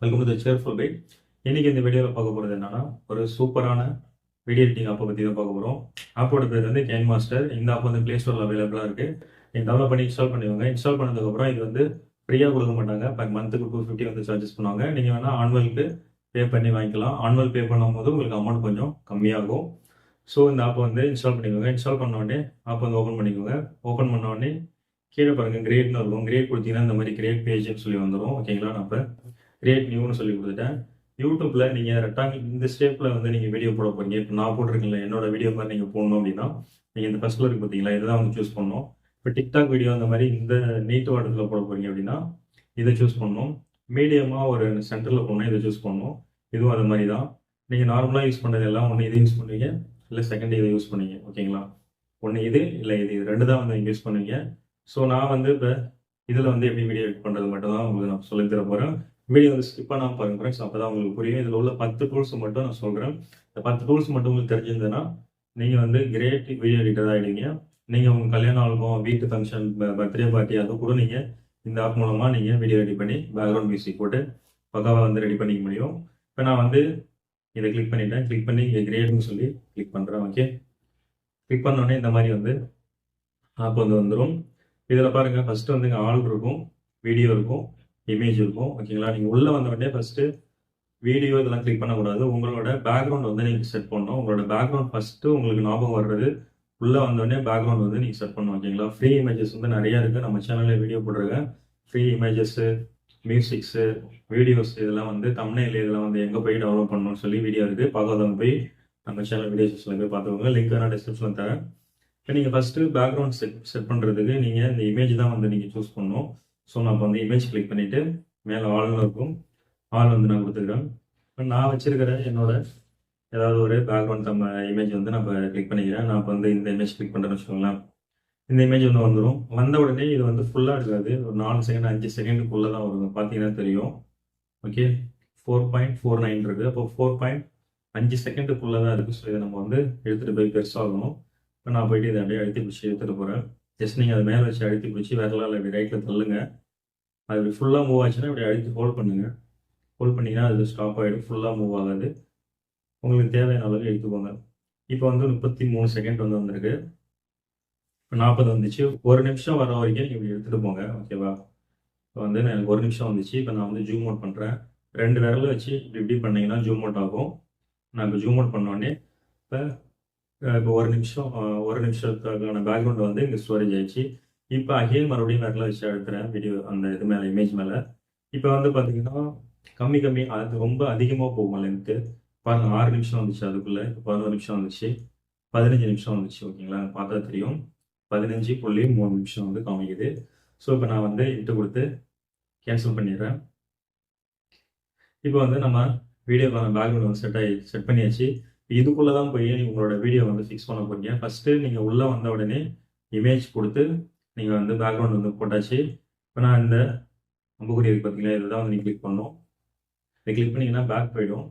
Welcome to the cheerful byte. இன்னைக்கு இந்த வீடியோவில் பார்க்க போகிறது என்னன்னா, ஒரு சூப்பரான வீடியோ எடிட்டிங் ஆப்பை பற்றி தான் பார்க்க போகிறோம். ஆப்போட பேர் வந்து கேன் மாஸ்டர். இந்த ஆப் வந்து ப்ளே ஸ்டோரில் அவைலபிளாக இருக்குது. நீங்கள் டவுன்லோட் பண்ணி இன்ஸ்டால் பண்ணிக்கோங்க. இன்ஸ்டால் பண்ணதுக்கப்புறம் இது வந்து ஃப்ரீயாக கொடுக்க மாட்டாங்க. பர் மந்த்துக்கு 250 வந்து சார்ஜஸ் பண்ணுவாங்க. நீங்கள் வேணால் ஆனுவலுக்கு பே பண்ணி வாங்கிக்கலாம். ஆனுவல் பே பண்ணும்போது உங்களுக்கு அமௌண்ட் கொஞ்சம் கம்மியாகும். ஸோ இந்த ஆப்பை வந்து இன்ஸ்டால் பண்ணிக்கோங்க. இன்ஸ்டால் பண்ண உடனே ஆப் வந்து ஓப்பன் பண்ணிக்கோங்க. ஓப்பன் பண்ண உடனே கீழே பாருங்கள் கிரியேட்னு இருக்கும். கிரியேட் கொடுத்தீங்கன்னா இந்த மாதிரி கிரியேட் பேஜ்னு சொல்லி வந்துடும். ஓகேங்களா? நான் இப்போ கிரியேட் நியூன்னு சொல்லி கொடுத்துட்டேன். யூடியூப்ல நீங்கள் ரெக்டாங்கிள் இந்த ஸ்டெப்பில் வந்து நீங்கள் வீடியோ போட போறீங்க. இப்போ நான் போட்டிருக்கீங்களா என்னோட வீடியோ மாதிரி நீங்கள் போடணும் அப்படின்னா நீங்கள் இந்த ஃபர்ஸ்ட்ல இருக்கு பார்த்தீங்களா, இதுதான் வந்து சூஸ் பண்ணணும். இப்போ டிக்டாக் வீடியோ அந்த மாதிரி இந்த நீட்டு வாட்டத்தில் போட போறீங்க அப்படின்னா இதை சூஸ் பண்ணணும். மீடியமாக ஒரு சென்டரில் போனால் இதை சூஸ் பண்ணணும். இதுவும் அது மாதிரி தான். நீங்கள் நார்மலாக யூஸ் பண்ணுறது எல்லாம் ஒன்று இதை யூஸ் பண்ணுவீங்க, இல்லை செகண்ட் இதை யூஸ் பண்ணுவீங்க. ஓகேங்களா? ஒன்று இது இல்லை இது ரெண்டு தான் வந்து நீங்கள் யூஸ் பண்ணுவீங்க. ஸோ நான் வந்து இப்போ இதில் வந்து எப்படி வீடியோ எடிட் பண்ணுறது மட்டும் தான் உங்களுக்கு நான் சொல்லித் தர போகிறேன். வீடியோ வந்து ஸ்கிப் பண்ணாமல் பாருங்க ஃப்ரெண்ட்ஸ், அப்போ தான் உங்களுக்கு புரியும். இதில் உள்ள 10 டூல்ஸ் மட்டும் நான் சொல்கிறேன். இந்த 10 டூல்ஸ் மட்டும் உங்களுக்கு தெரிஞ்சிருந்ததுன்னா நீங்கள் வந்து கிரேட் வீடியோ எடிட்டர் ஆகிடுவீங்க. நீங்கள் உங்கள் கல்யாணம் ஆல்பம், வீட்டு ஃபங்க்ஷன், பர்த்டே பார்ட்டி அது கூட நீங்கள் இந்த ஆப் மூலமாக நீங்கள் வீடியோ ரெடி பண்ணி பேக்ரவுண்ட் மியூசிக் போட்டு பக்காவாக வந்து ரெடி பண்ணிக்க முடியும். இப்போ நான் வந்து இதை கிளிக் பண்ணிட்டேன். கிளிக் பண்ணி இங்கே கிரேட்னு சொல்லி கிளிக் பண்ணுறேன். ஓகே, கிளிக் பண்ணோடனே இந்த மாதிரி வந்து ஆப் வந்து வந்துடும். இதில் பாருங்கள், ஃபஸ்ட்டு வந்து இங்கே ஆல் இருக்கும், வீடியோ இருக்கும், இமேஜ் இருக்கும். ஓகேங்களா? நீங்கள் உள்ளே வந்த உடனே ஃபஸ்ட்டு வீடியோ இதெல்லாம் கிளிக் பண்ணக்கூடாது. உங்களோட பேக்ரவுண்ட் வந்து நீங்கள் செட் பண்ணணும். உங்களோட பேக்ரவுண்ட் ஃபஸ்ட்டு உங்களுக்கு ஞாபகம் வர்றது உள்ளே வந்தோடனே பேக்ரவுண்ட் வந்து நீங்கள் செட் பண்ணணும். ஓகேங்களா? ஃப்ரீ இமேஜஸ் வந்து நிறையா இருக்குது. நம்ம சேனலில் வீடியோ போட்டிருக்கேன். ஃப்ரீ இமேஜஸ்ஸு, மியூசிக்ஸு, வீடியோஸ் இதெல்லாம் வந்து தம்ப்நெயில் இதெல்லாம் வந்து எங்கே போய் டவுன்லோட் பண்ணணும்னு சொல்லி வீடியோ இருக்குது. பார்க்காதவங்க போய் நம்ம சேனல் வீடியோ செக்ஷனில் போய் பார்த்துக்கோங்க. லிங்க் நான் டிஸ்கிரிப்ஷனில் தரேன். இப்போ நீங்கள் ஃபஸ்ட்டு பேக்ரவுண்ட் செட் பண்ணுறதுக்கு நீங்கள் இந்த இமேஜ் தான் வந்து நீங்கள் சூஸ் பண்ணணும். ஸோ நான் இப்போ வந்து இமேஜ் கிளிக் பண்ணிவிட்டு மேலே ஆல்னு இருக்கும், ஆல் வந்து நான் கொடுத்துக்கிறேன். இப்போ நான் வச்சுருக்கிற என்னோட ஏதாவது ஒரு பேக்ரவுண்ட் நம்ம இமேஜ் வந்து நான் இப்போ கிளிக் பண்ணிக்கிறேன். நான் இப்போ வந்து இந்த இமேஜ் கிளிக் பண்ணுறேன்னு வச்சுக்கோங்களேன். இந்த இமேஜ் வந்து வந்துடும். வந்த உடனே இது வந்து ஃபுல்லாக இருக்காது, ஒரு 4 செகண்ட் 5 செகண்டுக்குள்ளே தான் வரும். பார்த்தீங்கன்னா தெரியும். ஓகே, 4.49 இருக்குது. அப்போ 4.5 செகண்டுக்குள்ளே தான் இருக்குது. ஸோ இதை நம்ம வந்து எடுத்துகிட்டு போய் பெருசாகணும். இப்போ நான் போயிட்டு இதை அப்படியே அழுத்தி பிடிச்சி எடுத்துகிட்டு போகிறேன். ஜஸ்ட் நீங்கள் அதை மேலே வச்சு அழுத்தி பிடிச்சி விரலால் இப்படி ரைட்டில் தள்ளுங்க. அது இப்படி ஃபுல்லாக மூவ் ஆச்சுன்னா இப்படி அழுத்தி ஹோல்ட் பண்ணுங்கள். ஹோல்ட் பண்ணிங்கன்னா அது ஸ்டாப் ஆகிடும், ஃபுல்லாக மூவ் ஆகாது. உங்களுக்கு தேவையான அளவுக்கு எடுத்துக்கோங்க. இப்போ வந்து 33 செகண்ட் வந்து வந்திருக்கு. இப்போ 40 வந்துச்சு. ஒரு நிமிஷம் வர வரைக்கும் நீங்கள் இப்படி எடுத்துகிட்டு போங்க. ஓகேவா? இப்போ வந்து எனக்கு ஒரு நிமிஷம் வந்துச்சு. இப்போ நான் வந்து ஜூம் அவுட் பண்ணுறேன். 2 விரலை வச்சு இப்படி பண்ணிங்கன்னா ஜூம் அவுட் ஆகும். நான் இப்போ ஜூம் அவுட் பண்ணோடனே இப்போ ஒரு நிமிஷத்துக்கான பேக்ரவுண்ட் வந்து இங்கே ஸ்டோரேஜ் ஆயிடுச்சு. இப்போ அகைன் மறுபடியும் விரலை வச்சு அழுத்துறேன் வீடியோ அந்த இது மேலே, இமேஜ் மேலே. இப்போ வந்து பார்த்தீங்கன்னா கம்மி அது ரொம்ப அதிகமாக போகும் லென்த்து. பாருங்கள், 6 நிமிஷம் வந்துச்சு அதுக்குள்ளே. இப்போ 11 நிமிஷம் வந்துச்சு, 15 நிமிஷம் வந்துச்சு. ஓகேங்களா? பார்த்தா தெரியும் 15.3 நிமிஷம் வந்து காமிக்குது. ஸோ இப்போ நான் வந்து இட்டு கொடுத்து கேன்சல் பண்ணிடுறேன். இப்போ வந்து நம்ம வீடியோக்கான பேக்ரவுண்ட் வந்து செட் பண்ணியாச்சு. இதுக்குள்ளே தான் போய் உங்களோட வீடியோ வந்து ஃபிக்ஸ் பண்ண போறீங்க. ஃபஸ்ட்டு நீங்கள் உள்ளே வந்த உடனே இமேஜ் கொடுத்து நீங்கள் வந்து பேக்ரவுண்ட் வந்து போட்டாச்சு. இப்போ நான் இந்த அம்புக்குறி இருக்கு பார்த்தீங்களா, இதை தான் வந்து நீங்கள் கிளிக் பண்ணணும். இதை கிளிக் பண்ணிங்கன்னா பேக் போயிடும்.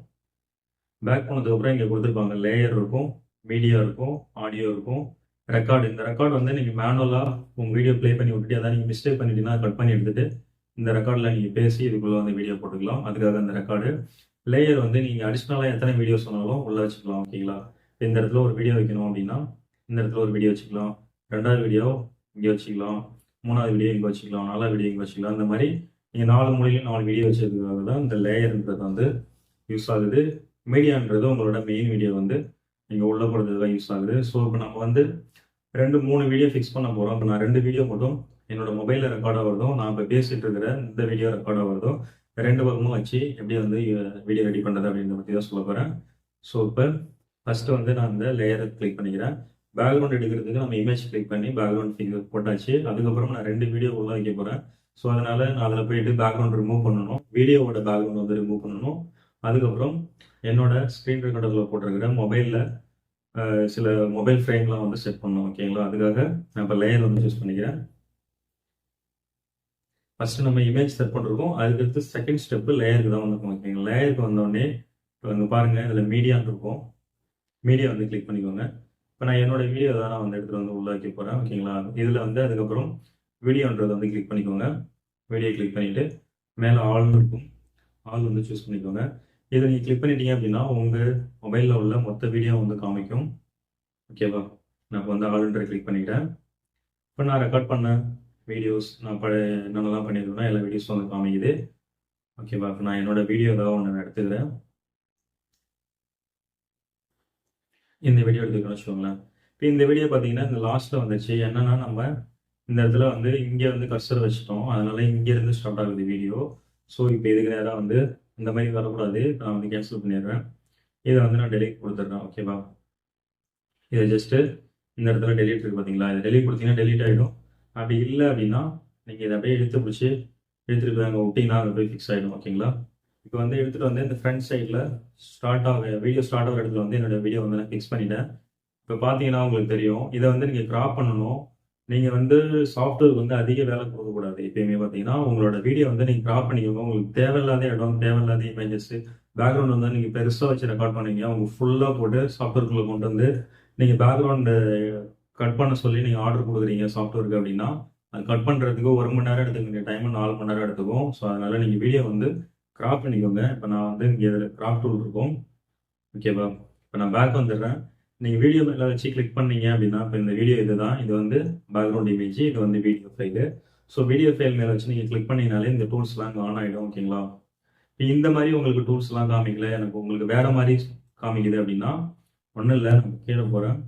பேக் போனதுக்கப்புறம் இங்கே கொடுத்துருப்பாங்க லேயர் இருக்கும், மீடியா இருக்கும், ஆடியோ இருக்கும், ரெக்கார்டு. இந்த ரெக்கார்டு வந்து நீங்கள் மேனுவலாக உங்கள் வீடியோ ப்ளே பண்ணி விட்டுட்டு அதான் நீங்கள் மிஸ்டேக் பண்ணிட்டீங்கன்னா கட் பண்ணி எடுத்துகிட்டு இந்த ரெக்கார்டில் நீங்கள் பேசி இதுக்குள்ளே வந்து வீடியோ போட்டுக்கலாம். அதுக்காக அந்த ரெக்கார்டு. லேயர் வந்து நீங்கள் அடிஷ்னலாக எத்தனை வீடியோ சொன்னாலும் உள்ளே வச்சுக்கலாம். ஓகேங்களா? இந்த இடத்துல ஒரு வீடியோ வைக்கணும் அப்படின்னா இந்த இடத்துல ஒரு வீடியோ வச்சுக்கலாம். 2வது வீடியோ இங்கே வச்சுக்கலாம். 3வது வீடியோ இங்கே வச்சுக்கலாம். 4வது வீடியோ இங்கே வச்சுக்கலாம். இந்த மாதிரி நீங்கள் 4 மூலையிலும் 4 வீடியோ வச்சதுக்காக தான் இந்த லேயர்ன்றது வந்து யூஸ் ஆகுது. மீடியான்றது உங்களோட மெயின் வீடியோ வந்து நீங்கள் உள்ளே போடுறது தான் யூஸ் ஆகுது. ஸோ இப்போ நம்ம வந்து 2-3 வீடியோ ஃபிக்ஸ் பண்ண போகிறோம். இப்போ நான் 2 வீடியோ மட்டும் என்னோட மொபைலில் ரெக்கார்டாக வருதும், நான் இப்போ பேசிகிட்டு இருக்கிற இந்த வீடியோ ரெக்கார்டாக வருதும், 2 பக்கமும் வச்சு எப்படி வந்து வீடியோ ரெடி பண்ணுறது அப்படின்றத பற்றி தான் சொல்ல போகிறேன். ஸோ இப்போ ஃபஸ்ட்டு வந்து நான் இந்த லேயரை கிளிக் பண்ணிக்கிறேன். பேக்ரவுண்ட் எடுக்கிறதுக்கு நம்ம இமேஜ் கிளிக் பண்ணி பேக்ரவுண்ட் ஃபிகர் போட்டாச்சு. அதுக்கப்புறம் நான் 2 வீடியோ உள்ள வைக்க போகிறேன். ஸோ அதனால் நான் அதில் போயிட்டு பேக்ரவுண்ட் ரிமூவ் பண்ணணும், வீடியோவோட பேக்ரவுண்ட் வந்து ரிமூவ் பண்ணணும். அதுக்கப்புறம் என்னோட ஸ்க்ரீன் ரெக்கார்டரில் போட்டிருக்கிற மொபைலில் சில மொபைல் ஃப்ரேம்லாம் வந்து செட் பண்ணணும். ஓகேங்களா? அதுக்காக நான் இப்போ லேயர் வந்து சூஸ் பண்ணிக்கிறேன். ஃபஸ்ட்டு நம்ம இமேஜ் செட் பண்ணிருக்கோம். அதுக்கடுத்து செகண்ட் ஸ்டெப்பு லேயருக்கு தான் வந்துருக்கும். ஓகேங்களா? லேயருக்கு வந்தோடனே இப்போ இங்கே பாருங்கள், இதில் மீடியான்னு இருக்கும். மீடியா வந்து கிளிக் பண்ணிக்கோங்க. இப்போ நான் என்னோட வீடியோ தான் நான் வந்து எடுத்துகிட்டு வந்து உள்ளே வைக்க போகிறேன். ஓகேங்களா? இதில் வந்து அதுக்கப்புறம் வீடியோன்றதை வந்து கிளிக் பண்ணிக்கோங்க. வீடியோ கிளிக் பண்ணிவிட்டு மேலே ஆல்னு இருக்கும், ஆல் வந்து சூஸ் பண்ணிக்கோங்க. இதை நீங்கள் கிளிக் பண்ணிட்டீங்க அப்படின்னா உங்கள் மொபைலில் உள்ள மொத்த வீடியோ வந்து காமிக்கும். ஓகேவா? நான் இப்போ வந்து ஆல்ன்ற கிளிக் பண்ணிட்டேன். இப்போ நான் ரெக்கார்ட் பண்ண வீடியோஸ் நான் என்னென்னலாம் பண்ணியிருக்கேன்னா எல்லா வீடியோஸும் வந்து காமிக்குது. ஓகேவா? இப்போ நான் என்னோட வீடியோ ஏதாவது ஒன்று எடுத்துக்கிறேன். இந்த வீடியோ எடுத்துக்கணும்னு வச்சுக்கோங்களேன். இப்போ இந்த வீடியோ பார்த்தீங்கன்னா இந்த லாஸ்ட்டில் வந்துச்சு. என்னன்னா நம்ம இந்த இடத்துல வந்து இங்கே வந்து கர்சர் வச்சுட்டோம். அதனால இங்கேருந்து ஸ்டார்ட் ஆகுது வீடியோ. ஸோ இப்போ இதுக்கு நேராக வந்து இந்த மாதிரி வரக்கூடாது. இப்போ நான் வந்து கேன்சல் பண்ணிடுறேன். இதை வந்து நான் டெலிட் கொடுத்துட்றேன். ஓகேவா? இதை ஜஸ்ட்டு இந்த இடத்துல டெலிட் இருக்குது பார்த்தீங்களா? இதை டெலிட் கொடுத்தீங்கன்னா டெலிட் ஆகிடும். அப்படி இல்லை அப்படின்னா நீங்கள் இதை அப்படியே இழுத்து பிடிச்சி எடுத்துகிட்டு போய் அங்கே விட்டிங்கன்னா அங்கே போய் ஃபிக்ஸ் ஆகிடும். ஓகேங்களா? இப்போ வந்து எடுத்துகிட்டு வந்து இந்த ஃப்ரண்ட் சைடில் வீடியோ ஸ்டார்ட் ஆகிற இடத்துல வந்து என்னோடய வீடியோ வந்து நான் ஃபிக்ஸ் பண்ணிட்டேன். இப்போ பார்த்தீங்கன்னா உங்களுக்கு தெரியும். இதை வந்து நீங்கள் கிராப் பண்ணணும். நீங்கள் வந்து சாஃப்ட்வேருக்கு வந்து அதிக வேலை கொடுக்கக்கூடாது. எப்பயுமே பார்த்தீங்கன்னா உங்களோட வீடியோ வந்து நீங்கள் கிராப் பண்ணிக்கோங்க. உங்களுக்கு தேவையில்லாத இடம், தேவையில்லாத இமேஜஸ், பேக்ரவுண்ட் வந்து நீங்கள் பெருசாக வச்சு ரெக்கார்ட் பண்ணுவீங்க. உங்களுக்கு ஃபுல்லாக போட்டு சாஃப்ட்வேருக்குள்ளே கொண்டு வந்து நீங்கள் பேக்ரவுண்டு கட் பண்ண சொல்லி நீங்கள் ஆர்டர் கொடுக்குறீங்க சாஃப்ட்வேருக்கு அப்படின்னா அது கட் பண்ணுறதுக்கு 1 மணி நேரம் எடுத்துக்க டைம் 4 மணி நேரம் எடுத்துக்கும். ஸோ அதனால் நீங்கள் வீடியோ வந்து கிராப் பண்ணிக்கோங்க. இப்போ நான் வந்து இங்கே கிராப் டூல் இருக்கும். ஓகேவா? இப்போ நான் பேக் வந்துடுறேன். நீங்கள் வீடியோ மேலே வச்சு கிளிக் பண்ணீங்க அப்படின்னா இப்போ இந்த வீடியோ இதுதான். இது வந்து பேக்ரவுண்ட் இமேஜ், இது வந்து video file. So video file மேலே வச்சு நீங்கள் கிளிக் பண்ணிங்கனாலே இந்த டூல்ஸ்லாம் அங்கே ஆன் ஆகிடும். ஓகேங்களா? இப்போ இந்த மாதிரி உங்களுக்கு டூல்ஸ்லாம் காமிக்கல, எனக்கு உங்களுக்கு வேறு மாதிரி காமிக்குது அப்படின்னா ஒன்றும் இல்லை, நம்ம கீழே போகிறேன்.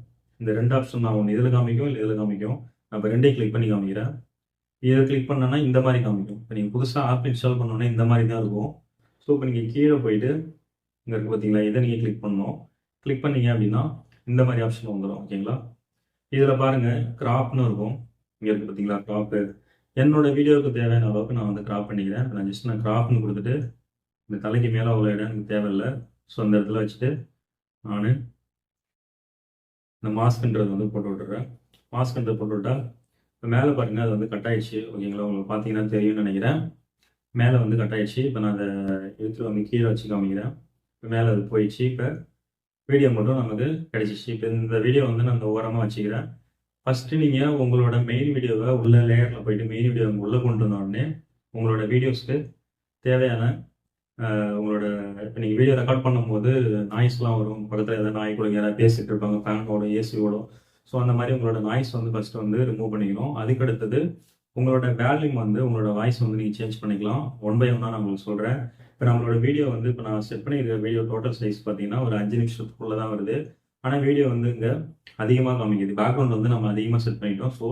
இந்த 2 ஆப்ஷன் நான் ஒன்று இதில் காமிக்கும், இல்லை இதில் காமிக்கும். நான் இப்போ 2ஐயும் கிளிக் பண்ணி காமிக்கிறேன். இதை கிளிக் பண்ணோன்னா இந்த மாதிரி காமிக்கும். இப்போ நீங்கள் புதுசாக ஆப் இன்ஸ்டால் பண்ணோன்னா இந்த மாதிரி தான் இருக்கும். ஸோ இப்போ நீங்கள் கீழே போயிட்டு இங்கே இருக்குது பார்த்தீங்களா, இதை நீங்கள் கிளிக் பண்ணணும். கிளிக் பண்ணீங்க அப்படின்னா இந்த மாதிரி ஆப்ஷன் வந்துடும். ஓகேங்களா? இதில் பாருங்கள் கிராப்னு இருக்கும். இங்கே இருக்குது பார்த்தீங்களா கிராப்பு. என்னோட வீடியோவுக்கு தேவையான அளவுக்கு நான் வந்து கிராப் பண்ணிக்கிறேன். நான் கிராப்னு கொடுத்துட்டு இந்த தலைக்கு மேலே அவ்வளோ இடம் எனக்கு தேவையில்லை. ஸோ அந்த இடத்துல வச்சுட்டு நான் இந்த மாஸ்க்ன்றது வந்து போட்டு விட்டுறேன். மாஸ்க்ன்றது போட்டு விட்டால் இப்போ மேலே பாருங்கள் அது வந்து கட் ஆயிடுச்சு. ஓகேங்களா? உங்களுக்கு பார்த்தீங்கன்னா தெரியும்னு நினைக்கிறேன். மேலே வந்து கட் ஆயிடுச்சு. இப்போ நான் அதை எடுத்துகிட்டு வந்து கீழே வச்சு காமிக்கிறேன். இப்போ மேலே அது போயிடுச்சு. இப்போ வீடியோ மட்டும் நமக்கு கிடைச்சிச்சு. இப்போ இந்த வீடியோ வந்து நான் இந்த ஓரமாக வச்சுக்கிறேன். ஃபஸ்ட்டு நீங்கள் உங்களோட மெயின் வீடியோவை உள்ள லேயரில் போயிட்டு மெயின் வீடியோ உள்ளே கொண்டு வந்தோடனே உங்களோட வீடியோஸ்க்கு தேவையான உங்களோட இப்போ நீங்கள் வீடியோ ரெக்கார்ட் பண்ணும்போது நாய்ஸ்லாம் வரும். பக்கத்தில் ஏதாவது நாய் கூட யாராவது பேசிகிட்டு இருப்பாங்க, ஃபேன் ஓடும், ஏசி ஓடும். ஸோ அந்த மாதிரி உங்களோட நாய்ஸ் வந்து ஃபஸ்ட்டு வந்து ரிமூவ் பண்ணிக்கணும். அதுக்கு அடுத்தது உங்களோட வேல்யூம் வந்து உங்களோட வாய்ஸ் வந்து நீங்கள் சேஞ்ச் பண்ணிக்கலாம். 1 by 1 நான் உங்களுக்கு சொல்கிறேன். இப்போ நம்மளோட வீடியோ வந்து இப்போ நான் செட் பண்ணியிருக்க வீடியோ டோட்டல் சைஸ் பார்த்தீங்கன்னா ஒரு 5 நிமிஷத்துக்குள்ளே தான் வருது. ஆனால் வீடியோ வந்து இங்கே அதிகமாக காமிக்குது. பேக்ரவுண்ட் வந்து நம்ம அதிகமாக செட் பண்ணிட்டோம். ஸோ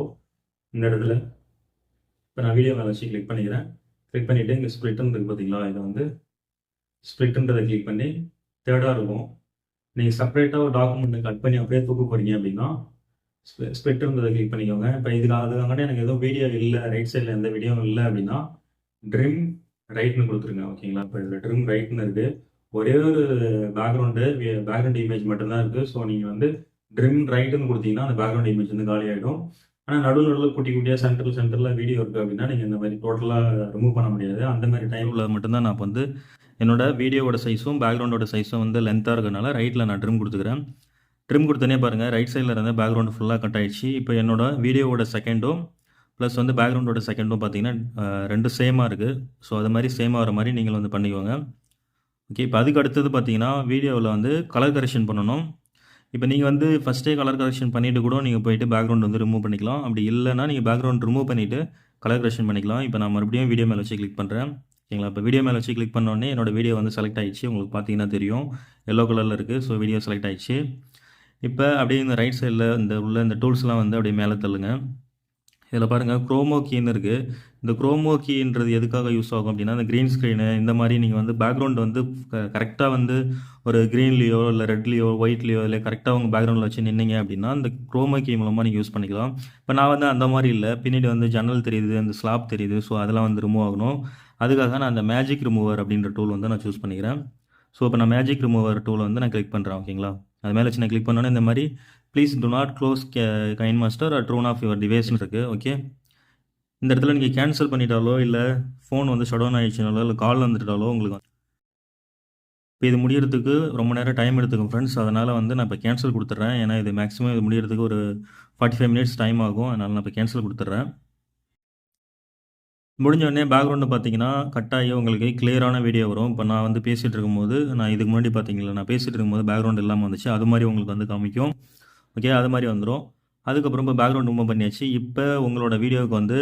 இந்த இடத்துல இப்போ நான் வீடியோ மேலே வச்சு கிளிக் பண்ணிக்கிறேன். கிளிக் பண்ணிவிட்டு இங்கே ஸ்ப்ளிட்னு இருக்குது பார்த்தீங்களா, இதை வந்து ஸ்ப்ளிட்ன்றதை கிளிக் பண்ணி தேர்டாக இருக்கும். நீங்கள் செப்பரேட்டாக ஒரு டாக்குமெண்ட்டை கட் பண்ணி அப்படியே தூக்க போகிறீங்க அப்படின்னா ஸ்ப்ளிட்ன்றதை கிளிக் பண்ணிக்கோங்க. இப்போ இதுக்கு அதுக்காக எனக்கு எதுவும் வீடியோ இல்லை, ரைட் சைடில் எந்த வீடியோவும் இல்லை அப்படின்னா ட்ரிம் ரைட்னு கொடுத்துருங்க. ஓகேங்களா? இப்போ இதில் ட்ரிம் ரைட்னு இருக்குது. ஒரே ஒரு பேக்ரவுண்ட் இமேஜ் மட்டும்தான் இருக்குது. ஸோ நீங்கள் வந்து ட்ரிம் ரைட்டுன்னு கொடுத்தீங்கன்னா அந்த பேக்ரவுண்ட் இமேஜ் வந்து காலி ஆகிடும். ஆனால் நடுவில் குட்டி குட்டியாக சென்டரில் வீடியோ இருக்குது அப்படின்னா நீங்கள் இந்த மாதிரி டோட்டலாக ரிமூவ் பண்ண முடியாது. அந்த மாதிரி டைமில் மட்டும்தான் நான் வந்து என்னோட வீடியோவோட சைஸும் பேக்ரவுண்டோட சைஸும் வந்து லென்த்தாக இருக்கிறனால ரைட்டில் நான் ட்ரிம் கொடுத்துக்கிறேன். ட்ரிம் கொடுத்தனே பாருங்கள் ரைட் சைடில் இருந்த பேக்ரவுண்ட் ஃபுல்லாக கட் ஆகிடுச்சு. இப்போ என்னோட வீடியோவோட செகண்டும் ப்ளஸ் வந்து பேக்ரவுண்டோட செகண்டும் பார்த்தீங்கன்னா 2 சேமாக இருக்குது. ஸோ அது மாதிரி சேமாக வர மாதிரி நீங்கள் வந்து பண்ணிக்கோங்க. ஓகே, இப்போ அதுக்கு அடுத்தது பார்த்தீங்கன்னா வீடியோவில் வந்து கலர் கரெக்ஷன் பண்ணணும். இப்போ நீங்கள் வந்து ஃபஸ்ட்டே கலர் கரெக்ஷன் பண்ணிவிட்டு கூட நீங்கள் போயிட்டு பேக்ரவுண்ட் வந்து ரிமூவ் பண்ணிக்கலாம். அப்படி இல்லைனா நீங்கள் பேக்ரவுண்ட் ரிமூவ் பண்ணிவிட்டு கலர் கரெக்ஷன் பண்ணிக்கலாம். இப்போ நான் மறுபடியும் வீடியோ மேலே வச்சு கிளிக் பண்ணுறேன். ஓகேங்களா? இப்போ வீடியோ மேலே வச்சு கிளிக் பண்ணோடனே என்னோட வீடியோ வந்து செலக்ட் ஆகிடுச்சு. உங்களுக்கு பார்த்தீங்கன்னா தெரியும் எல்லோ கலரில் இருக்குது. ஸோ வீடியோ செலக்ட் ஆகிடுச்சு. இப்போ அப்படியே இந்த ரைட் சைடில் இந்த டூல்ஸ்லாம் வந்து அப்படியே மேலே தள்ளுங்க. இதில் பாருங்கள் குரோமோ கீன்னு இருக்குது. இந்த குரோமோ கீன்றது எதுக்காக யூஸ் ஆகும் அப்படின்னா இந்த க்ரீன் ஸ்க்ரீனு இந்த மாதிரி நீங்கள் வந்து பேக்ரவுண்ட் வந்து கரெக்டாக வந்து ஒரு க்ரீன்லேயோ இல்லை ரெட்லேயோ ஒயிட்லேயோ இல்லை கரெக்டாக உங்கள் பேக்ரவுண்டில் வச்சு நின்னீங்க அப்படின்னா இந்த குரோமோ கீ மூலமாக நீங்கள் யூஸ் பண்ணிக்கலாம். இப்போ நான் வந்து அந்த மாதிரி இல்லை, பின்னாடி வந்து ஜன்னல் தெரியுது, அந்த ஸ்லாப் தெரியுது. ஸோ அதெல்லாம் வந்து ரிமூவ் ஆகணும். அதுக்காக நான் அந்த மேஜிக் ரிமூவர் அப்படின்ற டூல் வந்து நான் சூஸ் பண்ணிக்கிறேன். ஸோ இப்போ நான் மேஜிக் ரிமூவர் டூலை வந்து நான் கிளிக் பண்ணுறேன். ஓகேங்களா? அது மேலே வச்சு நான் கிளிக் பண்ணோன்னே இந்த மாதிரி please do not close KineMaster or turn off your டிவைஸ்னு இருக்குது. ஓகே, இந்த இடத்துல நீங்கள் கேன்சல் பண்ணிட்டாலோ இல்லை ஃபோன் வந்து ஷட் டவுன் ஆகிடுச்சினாலோ இல்லை கால் வந்துட்டாலோ உங்களுக்கு இப்போ இது முடியறதுக்கு ரொம்ப நேரம் டைம் எடுத்துக்கும் ஃப்ரெண்ட்ஸ். அதனால் வந்து நான் இப்போ கேன்சல் கொடுத்துட்றேன். ஏன்னா இது மேக்ஸிமம் இது முடியறதுக்கு ஒரு 45 மினிட்ஸ் டைம் ஆகும். அதனால் நான் இப்போ கேன்சல் கொடுத்துட்றேன். முடிஞ்ச உடனே பேக்ரவுண்டு பார்த்தீங்கன்னா, கட் ஆகி உங்களுக்கு கிளியரான வீடியோ வரும். இப்போ நான் வந்து பேசிட்டு இருக்கும்போது, நான் இதுக்கு முன்னாடி பார்த்தீங்களா, நான் பேசிட்டு இருக்கும்போது பேக்ரவுண்ட் இல்லாம வந்துச்சு. அது மாரி உங்களுக்கு வந்து காமிக்கும். ஓகே. அது மாரி வந்துரும். அதுக்கப்புறம் இப்போ பேக்ரவுண்ட் ரிமூவ் பண்ணியாச்சு. இப்போ உங்களோட வீடியோவுக்கு வந்து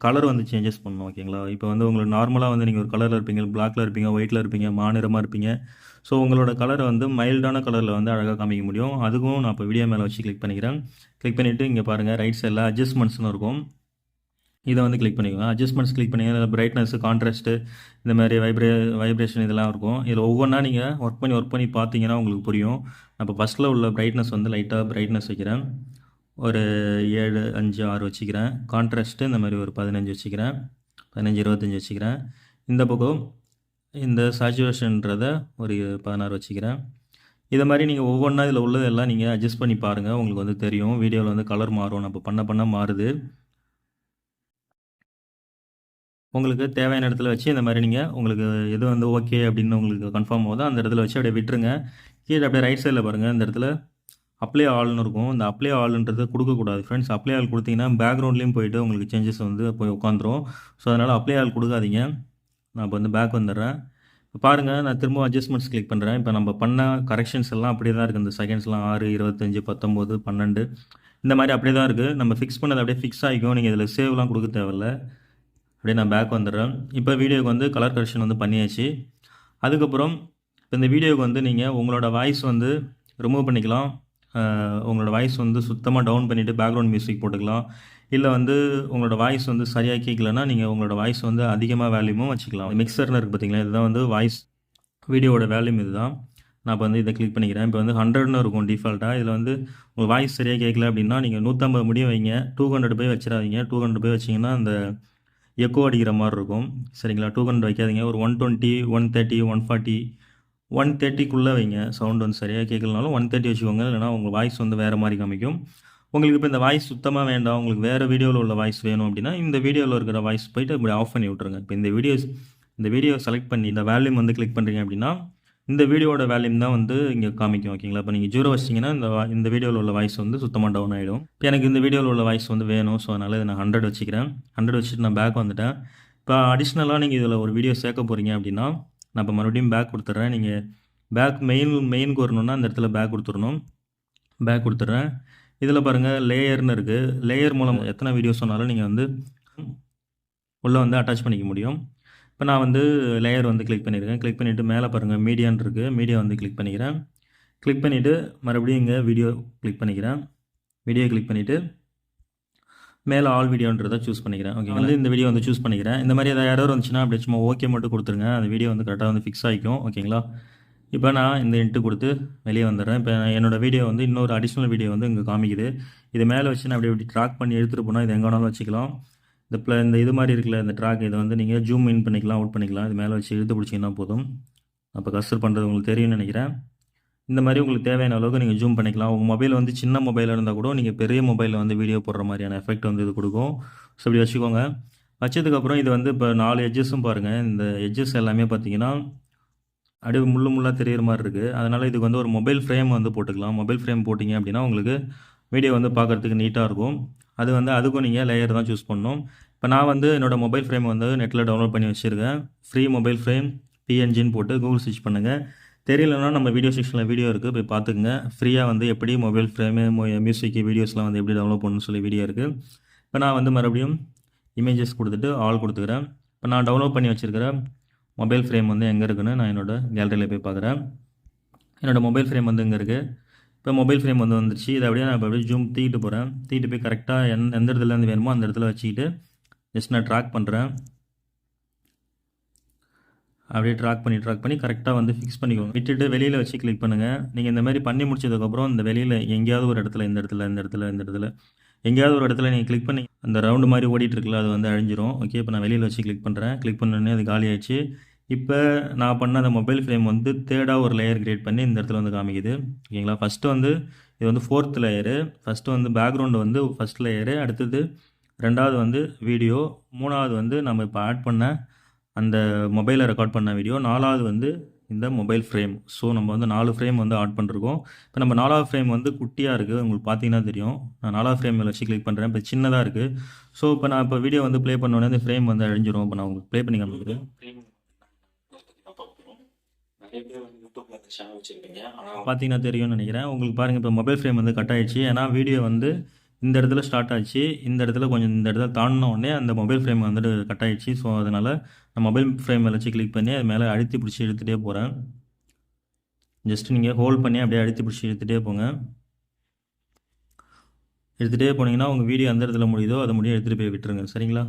கலர் வந்து சேஞ்சஸ் பண்ணணும். ஓகேங்களா? இப்போ வந்து உங்களுக்கு நார்மலா வந்து நீங்க ஒரு கலர்ல இருப்பீங்க, பிளாக்ல இருப்பீங்க, ஒயிட்ல இருப்பீங்க, மாநிறமா இருப்பீங்க. ஸோ உங்களோட கலர வந்து மைல்டான கலர்ல வந்து அழகா காமிக்க முடியும். அதுக்கும் நான் இப்போ வீடியோ மேல வச்சு கிளிக் பண்ணிக்கிறேன். கிளிக் பண்ணிட்டு இங்க பாருங்க ரைட் சைடுல அட்ஜஸ்ட்மெண்ட்ஸ்னு இருக்கும். இதை வந்து கிளிக் பண்ணிக்கோங்க. அட்ஜஸ்ட்மெண்ட்ஸ் கிளிக் பண்ணி அதில் பிரைட்னஸ், கான்ட்ராஸ்ட்டு இந்த மாதிரி வைப்ரேஷன் இதெல்லாம் இருக்கும். இதில் ஒவ்வொன்றா நீங்கள் ஒர்க் பண்ணி பார்த்தீங்கன்னா உங்களுக்கு புரியும். நான் இப்போ ஃபஸ்ட்டில் உள்ள பிரைட்னஸ் வந்து லைட்டாக பிரைட்னஸ் வைக்கிறேன். ஒரு 7, 5, 6 வச்சுக்கிறேன். கான்ட்ராஸ்ட்டு இந்த மாதிரி ஒரு 15 வச்சுக்கிறேன். 15, 25 வச்சுக்கிறேன். இந்த பக்கம் இந்த சேச்சுரேஷன்றதை ஒரு 16 வச்சுக்கிறேன். இதை மாதிரி நீங்கள் ஒவ்வொன்றா இதில் உள்ளதெல்லாம் நீங்கள் அட்ஜஸ்ட் பண்ணி பாருங்கள். உங்களுக்கு வந்து தெரியும். வீடியோவில் வந்து கலர் மாறும். நம்ம பண்ண மாறுது. உங்களுக்கு தேவையான இடத்துல வச்சு இந்த மாதிரி நீங்கள் உங்களுக்கு எது வந்து ஓகே அப்படின்னு உங்களுக்கு கன்ஃபார்ம் ஆகுதோ அந்த இடத்துல வச்சு அப்படியே விட்டுருங்க. கீழே அப்படியே ரைட் சைடில் பாருங்கள், இந்த இடத்துல அப்ளை ஆல்னு இருக்கும். இந்த அப்ளை ஆல்ன்றது கொடுக்கக்கூடாது ஃப்ரெண்ட்ஸ். அப்ளை ஆல் கொடுத்தீங்கன்னா பேக்ரவுண்ட்லேயும் போயிட்டு உங்களுக்கு சேஞ்சஸ் வந்து போய் உட்காந்துரும். ஸோ அதனால் அப்ளை ஆல் கொடுக்காதீங்க. நான் இப்போ வந்து பேக் வந்துடுறேன். இப்போ பாருங்கள், நான் திரும்ப அட்ஜஸ்ட்மெண்ட்ஸ் கிளிக் பண்ணுறேன். இப்போ நம்ம பண்ண கரெக்ஷன்ஸ் எல்லாம் அப்படியே தான் இருக்குது. இந்த செகண்ட்ஸ்லாம் 6, 25, 19, 12 இந்த மாதிரி அப்படியே தான் இருக்குது. நம்ம ஃபிக்ஸ் பண்ணது அப்படியே ஃபிக்ஸ் ஆகிக்கும். நீங்கள் இதில் சேவ்லாம் கொடுக்க தேவையில்ல. அப்படியே நான் பேக் வந்துடுறேன். இப்போ வீடியோக்கு வந்து கலர் கரெக்ஷன் வந்து பண்ணியாச்சு. அதுக்கப்புறம் இப்போ இந்த வீடியோவுக்கு வந்து நீங்கள் உங்களோட வாய்ஸ் வந்து ரிமூவ் பண்ணிக்கலாம். உங்களோட வாய்ஸ் வந்து சுத்தமாக டவுன் பண்ணிவிட்டு பேக்ரவுண்ட் மியூசிக் போட்டுக்கலாம். இல்லை வந்து உங்களோட வாய்ஸ் வந்து சரியாக கேட்கலன்னா நீங்கள் உங்களோட வாய்ஸ் வந்து அதிகமாக வேல்யூமும் வச்சுக்கலாம். மிக்சர்னு இருக்குது பார்த்தீங்களா, இதுதான் வந்து வாய்ஸ் வீடியோவோட வேல்யூம் இதுதான். நான் இப்போ வந்து இதை கிளிக் பண்ணிக்கிறேன். இப்போ வந்து 100ன்னு இருக்கும் டிஃபால்ட்டாக. இதில் வந்து உங்கள் வாய்ஸ் சரியாக கேட்கல அப்படின்னா நீங்கள் 150 முடியும் வைங்க. 200 போய் வச்சிடாதீங்க. 200 போய் வச்சிங்கன்னா அந்த எக்கோ அடிக்கிற மாதிரி இருக்கும். சரிங்களா? 200 வைக்காதீங்க. ஒரு 120, 130, 140, 130க்குள்ளே வைங்க. சவுண்ட் வந்து சரியாக கேட்கலனாலும் 130 வச்சுக்கோங்க. இல்லைனா உங்கள் வாய்ஸ் வந்து வேறு மாதிரி காமிக்கும். உங்களுக்கு இப்போ இந்த வாய்ஸ் சுத்தமாக வேண்டாம், உங்களுக்கு வேறு வீடியோவில் உள்ள வாய்ஸ் வேணும் அப்படின்னா இந்த வீடியோவில் இருக்கிற வாய்ஸ் போய்ட்டு இப்படி ஆஃப் பண்ணி விட்ருங்க. இப்போ இந்த வீடியோ செலக்ட் பண்ணி இந்த வேல்யூம் வந்து கிளிக் பண்ணுறீங்க அப்படின்னா இந்த வீடியோட வேல்யூம் தான் வந்து இங்கே காமிக்கும். ஓகேங்களா? இப்போ நீங்கள் 0 வச்சிங்கன்னா இந்த வீடியோவில் உள்ள வாய்ஸ் வந்து சுத்தமாக டவுன் ஆகிடும். இப்போ எனக்கு இந்த வீடியோவில் உள்ள வாய்ஸ் வந்து வேணும். ஸோ அதனால் இதை நான் 100 வச்சுக்கிறேன். 100 வச்சுட்டு நான் பேக் வந்துட்டேன். இப்போ அடிஷ்னலாக நீங்கள் இதில் ஒரு வீடியோ சேர்க்க போகிறீங்க அப்படின்னா நான் இப்போ மறுபடியும் பேக் கொடுத்துட்றேன். நீங்கள் பேக் மெயினுக்கு வரணுன்னா அந்த இடத்துல பேக் கொடுத்துடணும். பேக் கொடுத்துட்றேன். இதில் பாருங்கள் லேயர்னு இருக்குது. லேயர் மூலம் எத்தனை வீடியோஸ் சொன்னாலும் நீங்கள் வந்து உள்ளே வந்து அட்டாச் பண்ணிக்க முடியும். இப்போ நான் வந்து லேயர் வந்து கிளிக் பண்ணியிருக்கேன். கிளிக் பண்ணிவிட்டு மேலே பாருங்கள் மீடியான்னு இருக்குது. மீடியா வந்து கிளிக் பண்ணிக்கிறேன். கிளிக் பண்ணிவிட்டு மறுபடியும் இங்கே வீடியோ கிளிக் பண்ணிக்கிறேன். வீடியோ கிளிக் பண்ணிவிட்டு மேலே ஆல் வீடியோன்றதை சூஸ் பண்ணிக்கிறேன். ஓகே, வந்து இந்த வீடியோ வந்து சூஸ் பண்ணிக்கிறேன். இந்த மாதிரி ஏதாவது எரர் வந்துச்சுன்னா அப்படியே சும்மா ஓகே மட்டும் கொடுத்துருங்க. அந்த வீடியோ வந்து கரெக்டாக வந்து ஃபிக்ஸ் ஆகிக்கும். ஓகேங்களா? இப்போ நான் இந்த இன்ட்டு கொடுத்து வெளியே வந்துடுறேன். இப்போ என்னோடய வீடியோ வந்து இன்னொரு அடிஷ்னல் வீடியோ வந்து இங்கே காமிக்குது. இது மேலே வச்சு நான் அப்படி ட்ராக் பண்ணி எடுத்துகிட்டு போனால் இது எங்கே வேணாலும் வச்சுக்கலாம். இந்த இது மாதிரி இருக்குல்ல, இந்த ட்ராக் இதை வந்து நீங்கள் ஜூம் இன் பண்ணிக்கலாம், அவுட் பண்ணிக்கலாம். இது மேலே வச்சு இழுத்து பிடிச்சிங்கன்னா போதும். அப்போ கஸ்டர் பண்ணுறது உங்களுக்கு தெரியும்னு நினைக்கிறேன். இந்த மாதிரி உங்களுக்கு தேவையான அளவுக்கு நீங்கள் ஜூம் பண்ணிக்கலாம். உங்கள் மொபைல் வந்து சின்ன மொபைலில் இருந்தால் கூட நீங்கள் பெரிய மொபைலில் வந்து வீடியோ போடுற மாதிரியான எஃபெக்ட் வந்து இது கொடுக்கும். ஸோ இப்படி வச்சுக்கோங்க. வச்சதுக்கப்புறம் இது வந்து இப்போ 4 எட்ஜஸும் பாருங்கள். இந்த எட்ஜஸ் எல்லாமே பார்த்தீங்கன்னா அப்படியே முள்ளாக தெரியிற மாதிரி இருக்குது. அதனால் இதுக்கு வந்து ஒரு மொபைல் ஃப்ரேம் வந்து போட்டுக்கலாம். மொபைல் ஃப்ரேம் போட்டிங்க அப்படின்னா உங்களுக்கு வீடியோ வந்து பார்க்குறதுக்கு நீட்டாக இருக்கும். அது வந்து அதுக்கும் நீங்கள் லேயர் தான் சூஸ் பண்ணணும். இப்போ நான் வந்து என்னோடய மொபைல் ஃப்ரேம் வந்து நெட்டில் டவுன்லோட் பண்ணி வச்சுருக்கேன். ஃப்ரீ மொபைல் ஃப்ரேம் பிஎன்ஜின்னு போட்டு கூகுள் சர்ச் பண்ணுங்கள். தெரியலன்னா நம்ம வீடியோ செக்ஷனில் வீடியோ இருக்குது, போய் பார்த்துக்குங்க. ஃப்ரீயாக வந்து எப்படி மொபைல் ஃப்ரேமு, மியூசிக்கு, வீடியோஸ்லாம் வந்து எப்படி டவுன்லோட் பண்ணணும்னு சொல்லி வீடியோ இருக்குது. இப்போ நான் வந்து மறுபடியும் இமேஜஸ் கொடுத்துட்டு ஆல் கொடுத்துக்கிறேன். இப்போ நான் டவுன்லோட் பண்ணி வச்சுருக்கிற மொபைல் ஃப்ரேம் வந்து எங்கே இருக்குன்னு நான் என்னோடய கேலரியில் போய் பார்க்குறேன். என்னோடய மொபைல் ஃப்ரேம் வந்து இங்கே இருக்குது. இப்போ மொபைல் ஃப்ரேம் வந்து வந்துருச்சு. இதை அப்படியே நான் இப்போ அப்படியே ஜூம் தூக்கிட்டு போகிறேன். தூக்கிட்டு போய் கரெக்டாக எந்த இடத்துலேருந்து வேணுமோ அந்த இடத்துல வச்சுக்கிட்டு ஜஸ்ட் நான் ட்ராக் பண்ணுறேன். அப்படியே ட்ராக் பண்ணி கரெக்டாக வந்து ஃபிக்ஸ் பண்ணிக்கோங்க. விட்டுட்டு வெளியில் வச்சு கிளிக் பண்ணுங்கள். நீங்கள் இந்த மாதிரி பண்ணி முடிச்சதுக்கப்புறம் இந்த வெளியில் எங்கேயாவது ஒரு இடத்துல இந்த இடத்துல எங்கேயாவது ஒரு இடத்துல நீங்கள் கிளிக் பண்ணி அந்த ரவுண்டு மாதிரி ஓடிட்டு இருக்குல்ல, அது வந்து அழிஞ்சிரும். ஓகே, இப்போ நான் வெளியில் வச்சு கிளிக் பண்ணுறேன். கிளிக் பண்ணோடனே அது காலி ஆயிடுச்சு. இப்போ நான் பண்ண அந்த மொபைல் ஃப்ரேம் வந்து தேர்டாக ஒரு லேயர் கிரியேட் பண்ணி இந்த இடத்துல வந்து காமிக்குது. ஓகேங்களா? ஃபஸ்ட்டு வந்து இது வந்து 4th லேயரு. ஃபஸ்ட்டு வந்து பேக்ரவுண்டு வந்து ஃபஸ்ட் லேயரு. அடுத்தது 2வது வந்து வீடியோ. 3வது வந்து நம்ம இப்போ ஆட் பண்ண அந்த மொபைலில் ரெக்கார்ட் பண்ண வீடியோ. 4வது வந்து இந்த மொபைல் ஃப்ரேம். ஸோ நம்ம வந்து 4 ஃப்ரேம் வந்து ஆட் பண்ணிருக்கோம். இப்போ நம்ம 4வது ஃப்ரேம் வந்து குட்டியாக இருக்குது, உங்களுக்கு பார்த்தீங்கன்னா தெரியும். நான் 4வது ஃப்ரேம் மேலே வச்சு கிளிக் பண்ணுறேன். இப்போ சின்னதாக இருக்குது. ஸோ இப்போ நான் இப்போ வீடியோ வந்து ப்ளே பண்ணோடனே இந்த ஃப்ரேம் வந்து அழிஞ்சிரும். இப்போ நான் உங்களுக்கு ப்ளே பண்ணி காமிக்கிறேன். பார்த்தீங்கன்னா தெரியும்னு நினைக்கிறேன். உங்களுக்கு பாருங்கள், இப்போ மொபைல் ஃப்ரேம் வந்து கட் ஆயிடுச்சு. ஏன்னா வீடியோ வந்து இந்த இடத்துல ஸ்டார்ட் ஆச்சு, இந்த இடத்துல கொஞ்சம் இந்த இடத்துல தாண்டின உடனே அந்த மொபைல் ஃப்ரேம் வந்துட்டு கட் ஆயிடுச்சு. ஸோ அதனால் நான் மொபைல் ஃப்ரேம் மேலே வச்சு கிளிக் பண்ணி அது மேலே அழுத்தி பிடிச்சி இழுத்துகிட்டே போகிறேன். ஜஸ்ட் நீங்கள் ஹோல்ட் பண்ணி அப்படியே அழுத்தி பிடிச்சி இழுத்துகிட்டே போங்க. எடுத்துகிட்டே போனீங்கன்னா உங்கள் வீடியோ எந்த இடத்துல முடியுதோ அதை முடிய எடுத்துகிட்டு போய் விட்டுருங்க. சரிங்களா?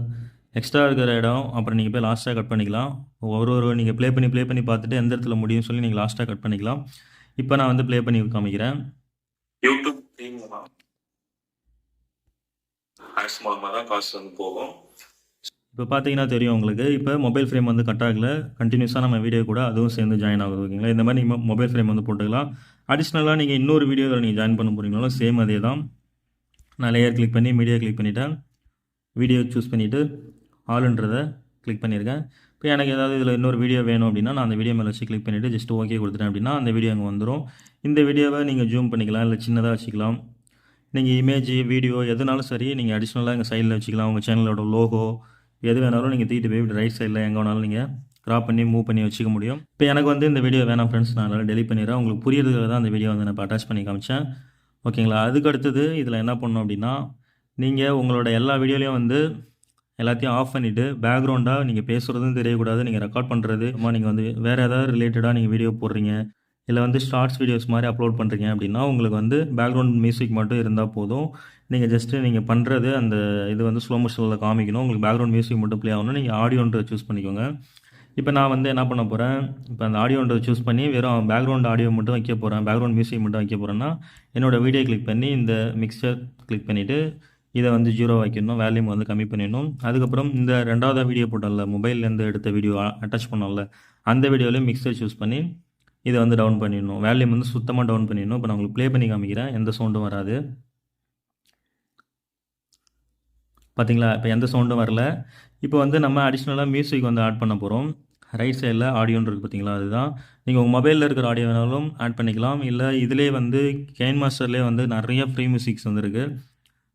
எக்ஸ்ட்ரா இருக்கிற இடம் அப்புறம் நீங்கள் போய் லாஸ்ட்டாக கட் பண்ணிக்கலாம். ஒரு நீங்கள் ப்ளே பண்ணி பார்த்துட்டு எந்த இடத்துல முடியும்னு சொல்லி நீங்கள் லாஸ்ட்டாக கட் பண்ணிக்கலாம். இப்போ நான் வந்து ப்ளே பண்ணி காமிக்கிறேன். யூடியூப் ஆட்ஸ் மூலமாக தான் காசு வந்து போகும். இப்போ பார்த்தீங்கன்னா தெரியும் உங்களுக்கு. இப்போ மொபைல் ஃப்ரேம் வந்து கட் ஆகலை, கண்டினியூஸாக நம்ம வீடியோ கூட அதுவும் சேர்ந்து ஜாயின் ஆகுது. ஓகேங்களா? இந்த மாதிரி நீங்கள் மொபைல் ஃப்ரேம் வந்து போட்டுக்கலாம். அடிஷ்னலாக நீங்கள் இன்னொரு வீடியோவில் நீங்கள் ஜாயின் பண்ண போகிறீங்கனாலும் சேம் அதே தான். நான் லேயர் கிளிக் பண்ணி மீடியா கிளிக் பண்ணிவிட்டேன். வீடியோ சூஸ் பண்ணிவிட்டு ஆளுன்றதை கிளிக் பண்ணியிருக்கேன். இப்போ எனக்கு ஏதாவது இதில் இன்னொரு வீடியோ வேணும் அப்படின்னா நான் அந்த வீடியோ மேலே வச்சு கிளிக் பண்ணிவிட்டு ஜஸ்ட் ஓகே கொடுத்துட்டேன் அப்படின்னா அந்த வீடியோ அங்கே வந்துடும். இந்த வீடியோவை நீங்கள் ஜூம் பண்ணிக்கலாம், இல்லை சின்னதாக வச்சுக்கலாம். நீங்கள் இமேஜ் வீடியோ எதுனாலும் சரி நீங்கள் அடிஷ்னலாக எங்கள் சைடில் வச்சுக்கலாம். உங்கள் சேனலோட லோகோ எது வேணாலும் நீங்கள் தூக்கிட்டு போய் ரைட் சைடில் எங்கே வேணாலும் நீங்கள் க்ராப் பண்ணி மூவ் பண்ணி வச்சுக்க முடியும். இப்போ எனக்கு வந்து இந்த வீடியோ வேணாம் ஃப்ரெண்ட்ஸ், நான் அதனால் டெலிட் பண்ணிடுறேன். உங்களுக்கு புரியறதுக்காக தான் அந்த வீடியோ வந்து நான் இப்போ அட்டாச் பண்ணி காமிச்சேன். ஓகேங்களா? அதுக்கு அடுத்தது இதில் என்ன பண்ணணும் அப்படின்னா, நீங்கள் உங்களோட எல்லா வீடியோலையும் வந்து எல்லாத்தையும் ஆஃப் பண்ணிவிட்டு பேக்ரவுண்டாக நீங்கள் பேசுகிறதும் தெரியக்கூடாது, நீங்கள் ரெக்கார்ட் பண்ணுறது நீங்கள் வந்து வேறு ஏதாவது ரிலேட்டடாக நீங்கள் வீடியோ போடுறீங்க, இல்லை வந்து ஷார்ட்ஸ் வீடியோஸ் மாதிரி அப்லோட் பண்ணுறீங்க அப்படின்னா உங்களுக்கு வந்து பேக்ரவுண்ட் மியூசிக் மட்டும் இருந்தால் போதும். நீங்கள் ஜஸ்ட்டு நீங்கள் பண்ணுறது அந்த இது வந்து ஸ்லோ மோஷனில் காமிக்கணும். உங்களுக்கு பேக்ரவுண்ட் மியூசிக் மட்டும் ப்ளே ஆகணும். நீங்கள் ஆடியோன்றதை சூஸ் பண்ணிக்கோங்க. இப்போ நான் வந்து என்ன பண்ண போகிறேன், இப்போ அந்த ஆடியோன்றதை சூஸ் பண்ணி வெறும் பேக்ரவுண்ட் ஆடியோ மட்டும் வைக்க போகிறேன், பேக்ரவுண்ட் மியூசிக் மட்டும் வைக்க போகிறேன்னா என்னோடய வீடியோ கிளிக் பண்ணி இந்த மிக்சர் கிளிக் பண்ணிவிட்டு இதை வந்து 0 வைக்கணும், வேல்யூம் வந்து கம்மி பண்ணிடணும். அதுக்கப்புறம் இந்த 2வது வீடியோ போட்டோம்ல, மொபைல்லேருந்து எடுத்த வீடியோ அட்டாச் பண்ணோம்ல, அந்த வீடியோவில் மிக்சர் சூஸ் பண்ணி இதை வந்து டவுன் பண்ணிடணும். வேல்யூம் வந்து சுத்தமாக டவுன் பண்ணிடணும். இப்போ நான் உங்களுக்கு ப்ளே பண்ணி காமிக்கிறேன், எந்த சவுண்டும் வராது. பார்த்தீங்களா? இப்போ எந்த சவுண்டும் வரல. இப்போ வந்து நம்ம அடிஷ்னலாக மியூசிக் வந்து ஆட் பண்ண போகிறோம். ரைட் சைடில் ஆடியோன்னு இருக்குது பார்த்தீங்களா? அதுதான். நீங்கள் உங்கள் மொபைலில் இருக்கிற ஆடியோ வேணாலும் ஆட் பண்ணிக்கலாம், இல்லை இதிலே வந்து கெயின் மாஸ்டர்லேயே வந்து நிறைய ஃப்ரீ மியூசிக்ஸ் வந்துருக்கு.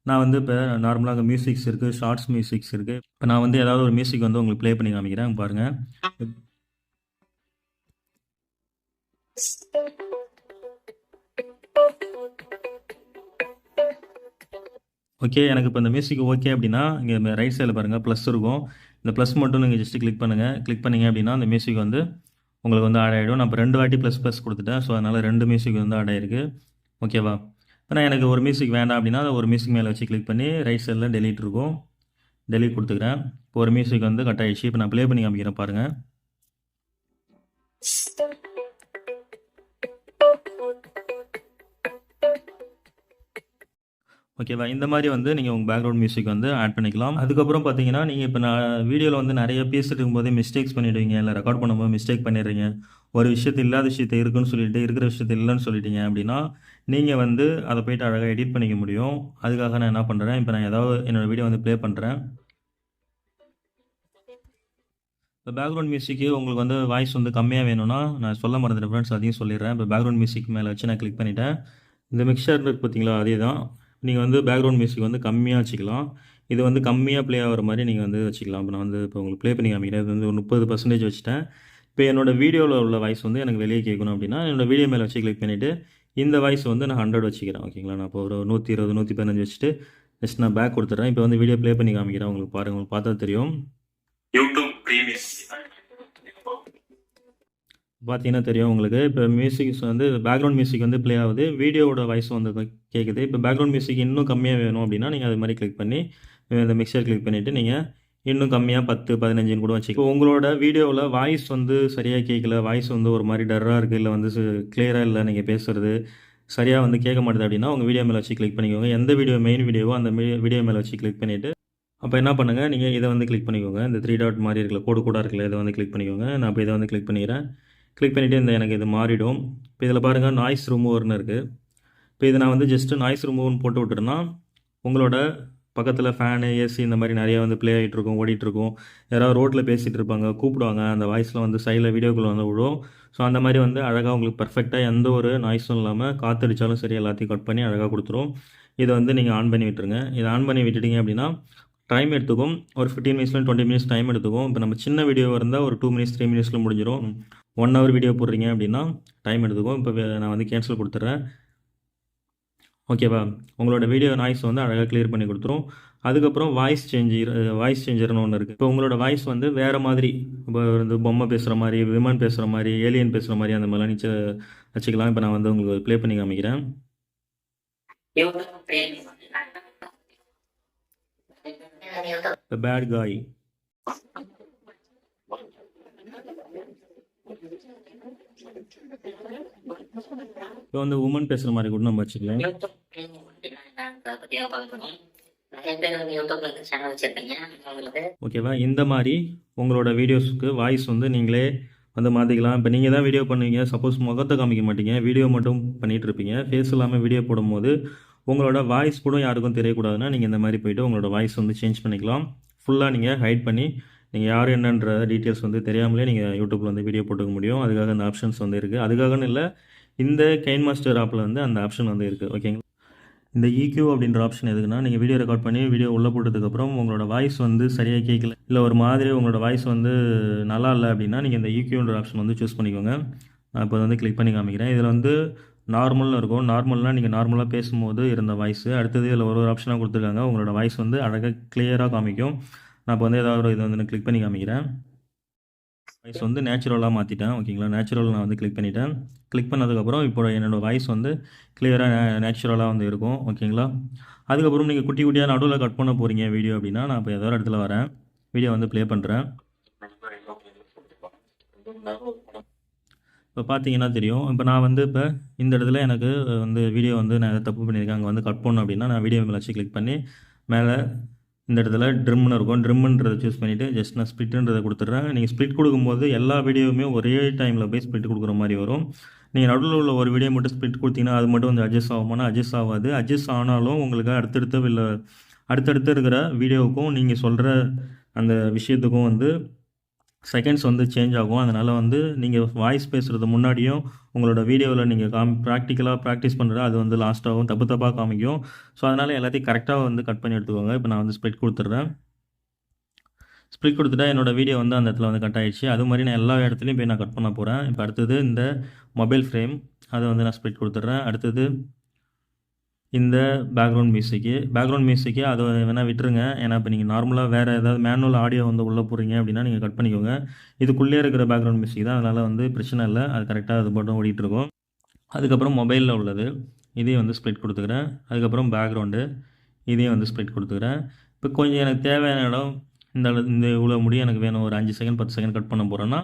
நான் வந்து இப்போ நார்மலாக மியூசிக்ஸ் இருக்குது, ஷார்ட்ஸ் மியூசிக்ஸ் இருக்குது. இப்போ நான் வந்து ஏதாவது ஒரு மியூசிக் வந்து உங்களுக்கு ப்ளே பண்ணி காமிக்கிறேன், பாருங்கள். ஓகே, எனக்கு இப்போ இந்த மியூசிக் ஓகே அப்படின்னா இங்கே ரைட் சைடில் பாருங்கள் ப்ளஸ் இருக்கும். இந்த ப்ளஸ் மட்டும் நீங்கள் ஜஸ்ட்டு கிளிக் பண்ணுங்கள். கிளிக் பண்ணிங்க அப்படின்னா அந்த மியூசிக் வந்து உங்களுக்கு வந்து ஆட் ஆகிடும். நான் இப்போ 2 வாட்டி ++ கொடுத்துட்டேன். ஸோ அதனால் 2 மியூசிக் வந்து ஆட் ஆகிருக்கு. ஓகேவா? இப்போ எனக்கு ஒரு மியூசிக் வேண்டாம் அப்படின்னா ஒரு மியூசிக் மேலே வச்சு கிளிக் பண்ணி ரைட் சைடில் டெலீட் இருக்கும், டெலீட் கொடுத்துக்கிறேன். இப்போ ஒரு மியூசிக் வந்து கட் ஆகிடுச்சு. இப்போ நான் ப்ளே பண்ணி காமிக்கிறேன் பாருங்கள். ஓகேவா? இந்த மாதிரி வந்து நீங்கள் உங்கள் பேக்ரவுண்ட் மியூசிக் வந்து ஆட் பண்ணிக்கலாம். அதுக்கப்புறம் பார்த்தீங்கன்னா நீங்கள் இப்போ நான் வீடியோவில் வந்து நிறைய பேசிட்டு இருக்கும்போதே மிஸ்டேக்ஸ் பண்ணிவிடுவீங்க, இல்லை ரெக்கார்ட் பண்ணும்போது மிஸ்டேக் பண்ணிடுறீங்க. ஒரு விஷயத்து இல்லாத விஷயத்தை இருக்குன்னு சொல்லிட்டு இருக்கிற விஷயத்தை இல்லைன்னு சொல்லிட்டீங்க அப்படின்னா நீங்கள் வந்து அதை போய்ட்டு அழகாக எடிட் பண்ணிக்க முடியும். அதுக்காக நான் என்ன பண்ணுறேன், இப்போ நான் ஏதாவது என்னோடய வீடியோ வந்து ப்ளே பண்ணுறேன். இப்போ பேக்ரவுண்ட் மியூசிக்கு உங்களுக்கு வந்து வாய்ஸ் வந்து கம்மியாக வேணும்னா நான் சொல்ல மறந்துட்டேன் ஃப்ரெண்ட்ஸ், அதையும் சொல்லிடுறேன். இப்போ பேக்ரவுண்ட் மியூசிக் மேலே வச்சு நான் கிளிக் பண்ணிவிட்டேன். இந்த மிக்சர் இருக்குது பார்த்தீங்களா, அதே தான். நீங்கள் வந்து பேக்ரவுண்ட் மியூசிக் வந்து கம்மியாக வச்சுக்கலாம். இது வந்து கம்மியாக ப்ளே ஆகிற மாதிரி நீங்கள் வந்து வச்சுக்கலாம். இப்போ நான் வந்து இப்போ உங்களுக்கு ப்ளே பண்ணி காமிக்கிறேன். இது வந்து ஒரு 30% வச்சுட்டேன். இப்போ என்னோடய வீடியோவில் உள்ள வாய்ஸ் வந்து எனக்கு வெளியே கேட்கணும் அப்படின்னா என்னோடய வீடியோ மேலே வச்சு கிளிக் பண்ணிவிட்டு இந்த வாய்ஸ் வந்து நான் 100 வச்சுக்கிறேன். ஓகேங்களா? நான் இப்போ ஒரு 120 115 வச்சுட்டு ஜஸ்ட் நான் பேக் கொடுத்துட்றேன். இப்போ வந்து வீடியோ ப்ளே பண்ணி காமிக்கிறேன், உங்களுக்கு பாருங்கள், உங்களுக்கு பார்த்தா தெரியும். யூடியூப் ப்ரீமியம் பார்த்தீங்கன்னா தெரியும் உங்களுக்கு. இப்போ மியூசிக்ஸ் வந்து பேக்ரவுண்ட் மியூசிக் வந்து ப்ளே ஆகுது, வீடியோவோட வாய்ஸ் வந்து கேட்குது. இப்போ பேக்ரவுண்ட் மியூசிக் இன்னும் கம்மியாக வேணும் அப்படின்னா நீங்கள் அது மாதிரி கிளிக் பண்ணி இந்த மிக்சர் கிளிக் பண்ணிவிட்டு நீங்கள் இன்னும் கம்மியாக 10 15 கூட வச்சுக்கோ. உங்களோட வீடியோவில் வாய்ஸ் வந்து சரியாக கேட்கல, வாய்ஸ் வந்து ஒரு மாதிரி டர்ராக இருக்குது, இல்லை வந்து கிளியராக இல்லை, நீங்கள் பேசுகிறது சரியாக வந்து கேட்க மாட்டேது அப்படின்னா உங்கள் வீடியோ மேலே வச்சு கிளிக் பண்ணிக்கோங்க. எந்த வீடியோ மெயின் வீடியோவோ அந்த வீடியோ மேலே வச்சு கிளிக் பண்ணிவிட்டு அப்போ என்ன பண்ணுங்கள், நீங்கள் இதை வந்து கிளிக் பண்ணிக்கோங்க. இந்த 3 டாட் மாதிரி இருக்கல, கோடு கூட இருக்குல்ல, இதை வந்து கிளிக் பண்ணிக்கோங்க. நான் இப்போ இதை வந்து கிளிக் பண்ணிக்கிறேன். கிளிக் பண்ணிவிட்டு இந்த எனக்கு இது மாறிடும். இப்போ இதில் பாருங்கள் நாய்ஸ் ரிமூவர்னு இருக்குது. இப்போ இதை நான் வந்து ஜஸ்ட்டு நாய்ஸ் ரிமூவ்னு போட்டு விட்டுருன்னா உங்களோட பக்கத்தில் ஃபேனு ஏசி இந்த மாதிரி நிறைய வந்து ப்ளே ஆகிட்டு இருக்கும், ஓடிட்டு இருக்கும். யாராவது ரோட்டில் பேசிகிட்டு இருப்பாங்க, கூப்பிடுவாங்க, அந்த வாய்ஸ்லாம் வந்து சைடில் வீடியோக்குள்ளே வந்து விழும். ஸோ அந்த மாதிரி வந்து அழகாக உங்களுக்கு பர்ஃபெக்டாக எந்த ஒரு நாய்ஸும் இல்லாமல் காற்றடிச்சாலும் சரி எல்லாத்தையும் கட் பண்ணி அழகாக கொடுத்துரும். இதை வந்து நீங்கள் ஆன் பண்ணி விட்டுருங்க. இதை ஆன் பண்ணி விட்டுட்டீங்க அப்படின்னா டைம் எடுத்துக்கும். ஒரு 15 மினிட்ஸ்ல 20 மினிட்ஸ் டைம் எடுத்துக்கும். இப்போ நம்ம சின்ன வீடியோ இருந்தால் ஒரு 2 மினிட்ஸ் 3 மினிட்ஸில் முடிஞ்சிடும். 1 ஹவர் வீடியோ போடுறீங்க அப்படின்னா டைம் எடுத்துக்கும். இப்போ நான் வந்து கேன்சல் கொடுத்துட்றேன். ஓகேவா? உங்களோட வீடியோ நாய்ஸ் வந்து அழகாக கிளியர் பண்ணி கொடுத்துரும். அதுக்கப்புறம் வாய்ஸ் சேஞ்சர்னு ஒன்று இருக்குது. இப்போ உங்களோட வாய்ஸ் வந்து வேறு மாதிரி, இப்போ வந்து பொம்மை பேசுகிற மாதிரி, விமன் பேசுகிற மாதிரி, ஏலியன் பேசுகிற மாதிரி அந்த மாதிரிலாம் நீச்சல் வச்சுக்கலாம். இப்போ நான் வந்து உங்களுக்கு ப்ளே பண்ணி காமிக்கிறேன். The bad guy. இப்போ வந்து உமன் பேசுகிற மாதிரி கூட நம்ம வச்சுக்கலாம். ஓகேவா? இந்த மாதிரி உங்களோட வீடியோஸுக்கு வாய்ஸ் வந்து நீங்களே வந்து மாற்றிக்கலாம். இப்போ நீங்கள் தான் வீடியோ பண்ணுவீங்க, சப்போஸ் முகத்தை காமிக்க மாட்டீங்க, வீடியோ மட்டும் பண்ணிகிட்டு இருப்பீங்க, ஃபேஸ் இல்லாமல் வீடியோ போடும்போது உங்களோட வாய்ஸ் கூட யாருக்கும் தெரியக்கூடாதுன்னா நீங்கள் இந்த மாதிரி போய்ட்டு உங்களோட வாய்ஸ் வந்து சேஞ்ச் பண்ணிக்கலாம். ஃபுல்லாக நீங்கள் ஹைட் பண்ணி நீங்கள் யார் என்னன்ற டீட்டெயில்ஸ் வந்து தெரியாமலே நீங்கள் யூடியூப்பில் வந்து வீடியோ போட்டுக்க முடியும். அதுக்காக அந்த ஆப்ஷன்ஸ் வந்து இருக்குது. அதுக்காகன்னு இல்லை, இந்த கைன்மாஸ்டர் ஆப்பில் வந்து அந்த ஆப்ஷன் வந்து இருக்குது. ஓகேங்களா? இந்த EQ அப்படின்ற ஆப்ஷன் எதுக்குன்னா, நீங்கள் வீடியோ ரெக்கார்ட் பண்ணி வீடியோ உள்ளே போட்டதுக்கப்புறம் உங்களோட வாய்ஸ் வந்து சரியாக கேட்கல, இல்லை ஒரு மாதிரி உங்களோட வாய்ஸ் வந்து நல்லா இல்லை அப்படின்னா நீங்கள் இந்த EQன்ற ஆப்ஷன் வந்து சூஸ் பண்ணிக்கோங்க. நான் இப்போ வந்து கிளிக் பண்ணி காமிக்கிறேன். இதில் வந்து நார்மல்னு இருக்கும். நார்மல்னால் நீங்கள் நார்மலாக பேசும்போது இருந்த வாய்ஸு. அடுத்தது இதில் ஒரு ஆப்ஷனாக கொடுத்துருக்காங்க. உங்களோட வாய்ஸ் வந்து அழகாக கிளியராக காமிக்கும். நான் இப்போ வந்து ஏதாவது ஒரு இதை வந்து கிளிக் பண்ணி காமிக்கிறேன். வாய்ஸ் வந்து நேச்சுரலாக மாற்றிட்டேன். ஓகேங்களா? நேச்சுரல் நான் வந்து கிளிக் பண்ணிட்டேன். கிளிக் பண்ணதுக்கப்புறம் இப்போ என்னோடய வாய்ஸ் வந்து கிளியராக நேச்சுரலாக வந்து இருக்கும். ஓகேங்களா? அதுக்கப்புறம் நீங்கள் குட்டி குட்டியாக நடுவில் கட் பண்ண போகிறீங்க வீடியோ அப்படின்னா, நான் இப்போ ஏதோ ஒரு இடத்துல வரேன், வீடியோ வந்து ப்ளே பண்ணுறேன். இப்போ பார்த்தீங்கன்னா தெரியும். இப்போ நான் வந்து இப்போ இந்த இடத்துல எனக்கு வந்து வீடியோ வந்து நான் எதாவது தப்பு பண்ணியிருக்கேன், அங்கே வந்து கட் பண்ணணும் அப்படின்னா நான் வீடியோ மேலே வச்சு கிளிக் பண்ணி மேலே இந்த இடத்துல ட்ரிம்னு இருக்கும். ட்ரிம்ன்றதை சூஸ் பண்ணிவிட்டு ஜஸ்ட் நான் ஸ்ப்ளிட்டுன்றதை கொடுத்துட்றேன். நீங்கள் ஸ்ப்ளிட் கொடுக்கும்போது எல்லா வீடியோவுமே ஒரே டைமில் போய் ஸ்ப்ளிட் கொடுக்குற மாதிரி வரும். நீங்கள் நடுவில் உள்ள ஒரு வீடியோ மட்டும் ஸ்ப்ளிட் கொடுத்தீங்கன்னா அது மட்டும் வந்து அட்ஜஸ்ட் ஆகுமானா அட்ஜஸ்ட் ஆகாது. அட்ஜஸ்ட் ஆனாலும் உங்களுக்கு அடுத்தடுத்து இருக்கிற வீடியோவுக்கும் நீங்கள் சொல்கிற அந்த விஷயத்துக்கும் வந்து செகண்ட்ஸ் வந்து சேஞ்ச் ஆகும். அதனால் வந்து நீங்கள் வாய்ஸ் பேசுகிறது முன்னாடியும் உங்களோட வீடியோவில் நீங்கள் ப்ராக்டிக்கலாக ப்ராக்டிஸ் பண்ணுறது அது வந்து லாஸ்ட்டாகவும் தப்பாக காமிக்கும். ஸோ அதனால் எல்லாத்தையும் கரெக்டாக வந்து கட் பண்ணி எடுத்துக்கோங்க. இப்போ நான் வந்து ஸ்ப்ளிட் கொடுத்துட்றேன். ஸ்ப்ளிட் கொடுத்துட்டா என்னோடய வீடியோ வந்து அந்த இடத்துல வந்து கட் ஆகிடுச்சு. அது மாதிரி நான் எல்லா இடத்துலையும் போய் நான் கட் பண்ண போகிறேன். இப்போ அடுத்தது இந்த மொபைல் ஃப்ரேம், அதை வந்து நான் ஸ்ப்ளிட் கொடுத்துட்றேன். அடுத்தது இந்த பேக்ரவுண்ட் மியூசிக்கு அதை வேணால் விட்டுருங்க. ஏன்னா இப்போ நீங்கள் நார்மலாக வேறு ஏதாவது மேனுவல் ஆடியோ வந்து உள்ளே போகிறீங்க அப்படின்னா நீங்கள் கட் பண்ணிக்கோங்க. இதுக்குள்ளே இருக்கிற பேக்ரவுண்ட் மியூசிக் தான், அதனால் வந்து பிரச்சனை இல்லை, அது கரெக்டாக அது மட்டும் ஓடிட்டுருக்கும். அதுக்கப்புறம் மொபைலில் உள்ளது இதையும் வந்து ஸ்ப்ளிட் கொடுத்துக்கிறேன். அதுக்கப்புறம் பேக்ரவுண்டு இதையும் வந்து ஸ்ப்ளிட் கொடுத்துக்கிறேன். இப்போ கொஞ்சம் எனக்கு தேவையான இடம் இந்த இவ்வளோ முடியும் எனக்கு வேணும், ஒரு 5 செகண்ட் 10 செகண்ட் கட் பண்ண போகிறேன்னா